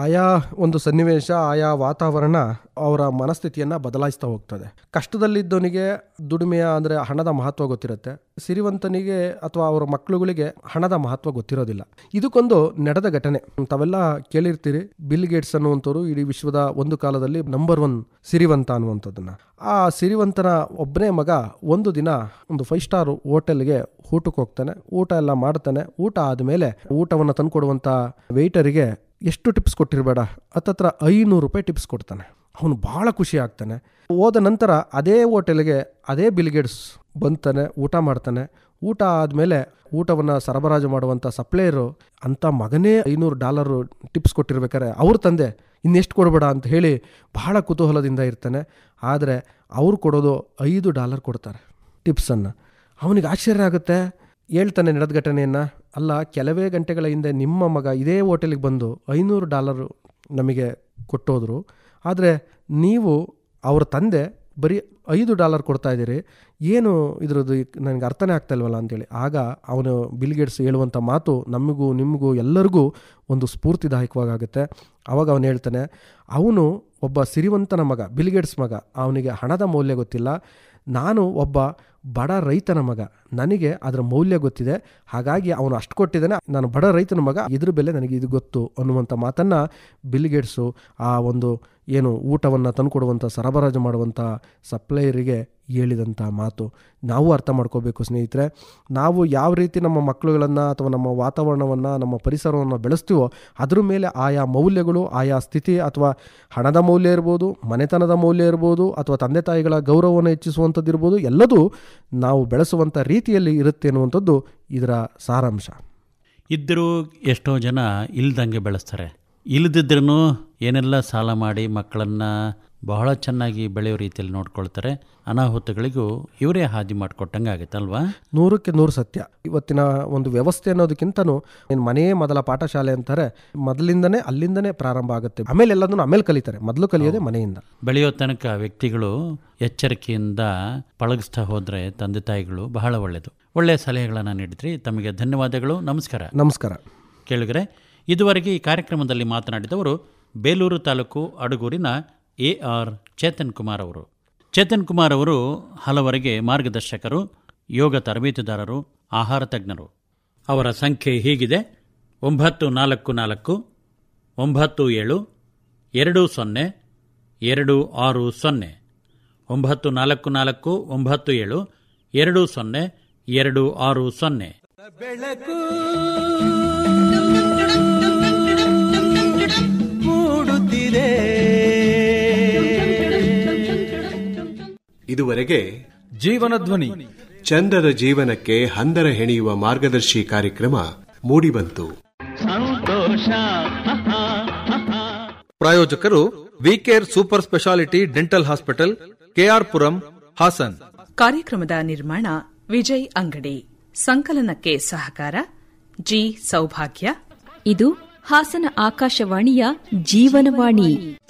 ಆಯಾ ಒಂದು ಸನ್ನಿವೇಶ, ಆಯಾ ವಾತಾವರಣ ಅವರ ಮನಸ್ಥಿತಿಯನ್ನು ಬದಲಾಯಿಸ್ತಾ ಹೋಗ್ತದೆ. ಕಷ್ಟದಲ್ಲಿದ್ದವನಿಗೆ ದುಡಿಮೆಯ ಅಂದರೆ ಹಣದ ಮಹತ್ವ ಗೊತ್ತಿರುತ್ತೆ, ಸಿರಿವಂತನಿಗೆ ಅಥವಾ ಅವರ ಮಕ್ಕಳುಗಳಿಗೆ ಹಣದ ಮಹತ್ವ ಗೊತ್ತಿರೋದಿಲ್ಲ. ಇದಕ್ಕೊಂದು ನಡೆದ ಘಟನೆ ತಾವೆಲ್ಲ ಕೇಳಿರ್ತೀರಿ. ಬಿಲ್ ಗೇಟ್ಸ್ ಅನ್ನುವಂಥವ್ರು ಇಡೀ ವಿಶ್ವದ ಒಂದು ಕಾಲದಲ್ಲಿ ನಂಬರ್ 1 ಸಿರಿವಂತ ಅನ್ನುವಂಥದ್ದನ್ನು. ಆ ಸಿರಿವಂತನ ಒಬ್ಬನೇ ಮಗ ಒಂದು ದಿನ ಒಂದು 5 ಸ್ಟಾರ್ ಹೋಟೆಲ್ಗೆ ಊಟಕ್ಕೆ ಹೋಗ್ತಾನೆ. ಊಟ ಎಲ್ಲ ಮಾಡ್ತಾನೆ. ಊಟ ಆದಮೇಲೆ ಊಟವನ್ನು ತಂದುಕೊಡುವಂಥ ವೆಯ್ಟರಿಗೆ ಎಷ್ಟು ಟಿಪ್ಸ್ ಕೊಟ್ಟಿರಬೇಡ, ಹತ್ತತ್ರ 500 ರೂಪಾಯಿ ಟಿಪ್ಸ್ ಕೊಡ್ತಾನೆ. ಅವನು ಭಾಳ ಖುಷಿ ಆಗ್ತಾನೆ. ಹೋದ ನಂತರ ಅದೇ ಹೋಟೆಲ್ಗೆ ಅದೇ ಬಿಲ್ ಗೇಟ್ಸ್ ಬಂತಾನೆ, ಊಟ ಮಾಡ್ತಾನೆ. ಊಟ ಆದಮೇಲೆ ಊಟವನ್ನು ಸರಬರಾಜು ಮಾಡುವಂಥ ಸಪ್ಲೈಯರು ಅಂಥ ಮಗನೇ $500 ಟಿಪ್ಸ್ ಕೊಟ್ಟಿರ್ಬೇಕಾರೆ ಅವ್ರ ತಂದೆ ಇನ್ನೆಷ್ಟು ಕೊಡಬೇಡ ಅಂತ ಹೇಳಿ ಬಹಳ ಕುತೂಹಲದಿಂದ ಇರ್ತಾನೆ. ಆದರೆ ಅವ್ರು ಕೊಡೋದು $5 ಕೊಡ್ತಾರೆ ಟಿಪ್ಸನ್ನು. ಅವನಿಗೆ ಆಶ್ಚರ್ಯ ಆಗುತ್ತೆ. ಹೇಳ್ತಾನೆ ನಡೆದ ಘಟನೆಯನ್ನು, ಅಲ್ಲ ಕೆಲವೇ ಗಂಟೆಗಳ ಹಿಂದೆ ನಿಮ್ಮ ಮಗ ಇದೇ ಹೋಟೆಲಿಗೆ ಬಂದು $500 ನಮಗೆ ಕೊಟ್ಟೋದ್ರು, ಆದರೆ ನೀವು ಅವ್ರ ತಂದೆ ಬರೀ $5 ಕೊಡ್ತಾ ಇದ್ದೀರಿ, ಏನು ಇದ್ರದ್ದು ನನಗೆ ಅರ್ಥನೇ ಆಗ್ತಾ ಇಲ್ವಲ್ಲ ಅಂತೇಳಿ. ಆಗ ಅವನು ಬಿಲ್ ಗೇಟ್ಸ್ ಹೇಳುವಂಥ ಮಾತು ನಮಗೂ ನಿಮಗೂ ಎಲ್ಲರಿಗೂ ಒಂದು ಸ್ಫೂರ್ತಿದಾಯಕವಾಗುತ್ತೆ. ಆವಾಗ ಅವನು ಹೇಳ್ತಾನೆ, ಅವನು ಒಬ್ಬ ಸಿರಿವಂತನ ಮಗ, ಬಿಲ್ ಗೇಟ್ಸ್ ಮಗ, ಅವನಿಗೆ ಹಣದ ಮೌಲ್ಯ ಗೊತ್ತಿಲ್ಲ. ನಾನು ಒಬ್ಬ ಬಡ ರೈತನ ಮಗ, ನನಗೆ ಅದರ ಮೌಲ್ಯ ಗೊತ್ತಿದೆ, ಹಾಗಾಗಿ ಅವನು ಅಷ್ಟು ಕೊಟ್ಟಿದ್ದಾನೆ, ನಾನು ಬಡ ರೈತನ ಮಗ, ಇದ್ರ ಬೆಲೆ ನನಗೆ ಇದು ಗೊತ್ತು ಅನ್ನುವಂಥ ಮಾತನ್ನು ಬಿಲ್ ಗೇಟ್ಸು ಆ ಒಂದು ಏನು ಊಟವನ್ನು ತಂದುಕೊಡುವಂಥ ಸರಬರಾಜು ಮಾಡುವಂಥ ಸಪ್ಲೈಯರಿಗೆ ಹೇಳಿದಂಥ ಮಾತು. ನಾವು ಅರ್ಥ ಮಾಡ್ಕೋಬೇಕು ಸ್ನೇಹಿತರೆ. ನಾವು ಯಾವ ರೀತಿ ನಮ್ಮ ಮಕ್ಕಳುಗಳನ್ನು ಅಥವಾ ನಮ್ಮ ವಾತಾವರಣವನ್ನು, ನಮ್ಮ ಪರಿಸರವನ್ನು ಬೆಳೆಸ್ತೀವೋ ಅದ್ರ ಮೇಲೆ ಆಯಾ ಮೌಲ್ಯಗಳು, ಆಯಾ ಸ್ಥಿತಿ ಅಥವಾ ಹಣದ ಮೌಲ್ಯ ಇರ್ಬೋದು, ಮನೆತನದ ಮೌಲ್ಯ ಇರ್ಬೋದು, ಅಥವಾ ತಂದೆ ತಾಯಿಗಳ ಗೌರವವನ್ನು ಹೆಚ್ಚಿಸುವಂಥದ್ದು ಇರ್ಬೋದು, ಎಲ್ಲದೂ ನಾವು ಬೆಳೆಸುವಂಥ ರೀತಿಯಲ್ಲಿ ಇರುತ್ತೆ ಅನ್ನುವಂಥದ್ದು ಇದರ ಸಾರಾಂಶ. ಇದ್ದರೂ ಎಷ್ಟೋ ಜನ ಇಲ್ದಂಗೆ ಬೆಳೆಸ್ತಾರೆ. ಇಲ್ಲದಿದ್ರೂ ಏನೆಲ್ಲ ಸಾಲ ಮಾಡಿ ಮಕ್ಕಳನ್ನು ಬಹಳ ಚೆನ್ನಾಗಿ ಬೆಳೆಯೋ ರೀತಿಯಲ್ಲಿ ನೋಡ್ಕೊಳ್ತಾರೆ. ಅನಾಹುತಗಳಿಗೂ ಇವರೇ ಹಾದಿ ಮಾಡಿಕೊಟ್ಟಂಗೆ ಆಗುತ್ತಲ್ವಾ? 100% ಸತ್ಯ. ಇವತ್ತಿನ ಒಂದು ವ್ಯವಸ್ಥೆ ಅನ್ನೋದಕ್ಕಿಂತನೂ ಮನೆಯೇ ಮೊದಲ ಪಾಠಶಾಲೆ ಅಂತಾರೆ. ಮೊದಲಿಂದನೇ ಅಲ್ಲಿಂದನೇ ಪ್ರಾರಂಭ ಆಗುತ್ತೆ. ಆಮೇಲೆ ಎಲ್ಲದನ್ನು ಆಮೇಲೆ ಕಲಿತಾರೆ, ಮೊದಲು ಕಲಿಯೋದೇ ಮನೆಯಿಂದ. ಬೆಳೆಯೋ ತನಕ ವ್ಯಕ್ತಿಗಳು ಎಚ್ಚರಿಕೆಯಿಂದ ಪಳಗಿಸ್ತಾ ಹೋದ್ರೆ ತಂದೆ ತಾಯಿಗಳು ಬಹಳ ಒಳ್ಳೆಯದು. ಒಳ್ಳೆಯ ಸಲಹೆಗಳನ್ನು ನೀಡಿದ್ರಿ, ತಮಗೆ ಧನ್ಯವಾದಗಳು. ನಮಸ್ಕಾರ. ನಮಸ್ಕಾರ. ಕೇಳಿದರೆ ಇದುವರೆಗೆ ಈ ಕಾರ್ಯಕ್ರಮದಲ್ಲಿ ಮಾತನಾಡಿದವರು ಬೇಲೂರು ತಾಲೂಕು ಅಡಗೂರಿನ AR ಚೇತನ್ ಕುಮಾರ್ ಅವರು. ಚೇತನ್ ಕುಮಾರ್ ಅವರು ಹಲವರಿಗೆ ಮಾರ್ಗದರ್ಶಕರು, ಯೋಗ ತರಬೇತುದಾರರು, ಆಹಾರ ತಜ್ಞರು. ಅವರ ಸಂಖ್ಯೆ ಹೀಗಿದೆ: 944 97 20 260 944 97 20 260. ಬೆಳಕು ಮೂಡುತ್ತಿದೆ. ಇದುವರೆಗೆ ಜೀವನ ಧ್ವನಿ, ಚಂದದ ಜೀವನಕ್ಕೆ ಹಂದರ ಹೆಣೆಯುವ ಮಾರ್ಗದರ್ಶಿ ಕಾರ್ಯಕ್ರಮ ಮೂಡಿಬಂತು. ಸಂತೋಷ. ಪ್ರಾಯೋಜಕರು VCare super speciality dental hospital, KR Puram, Hassan. ಕಾರ್ಯಕ್ರಮದ ನಿರ್ಮಾಣ ವಿಜಯ್ ಅಂಗಡಿ. ಸಂಕಲನಕ್ಕೆ ಸಹಕಾರ G. ಸೌಭಾಗ್ಯ. ಇದು ಹಾಸನ ಆಕಾಶವಾಣಿಯ ಜೀವನವಾಣಿ.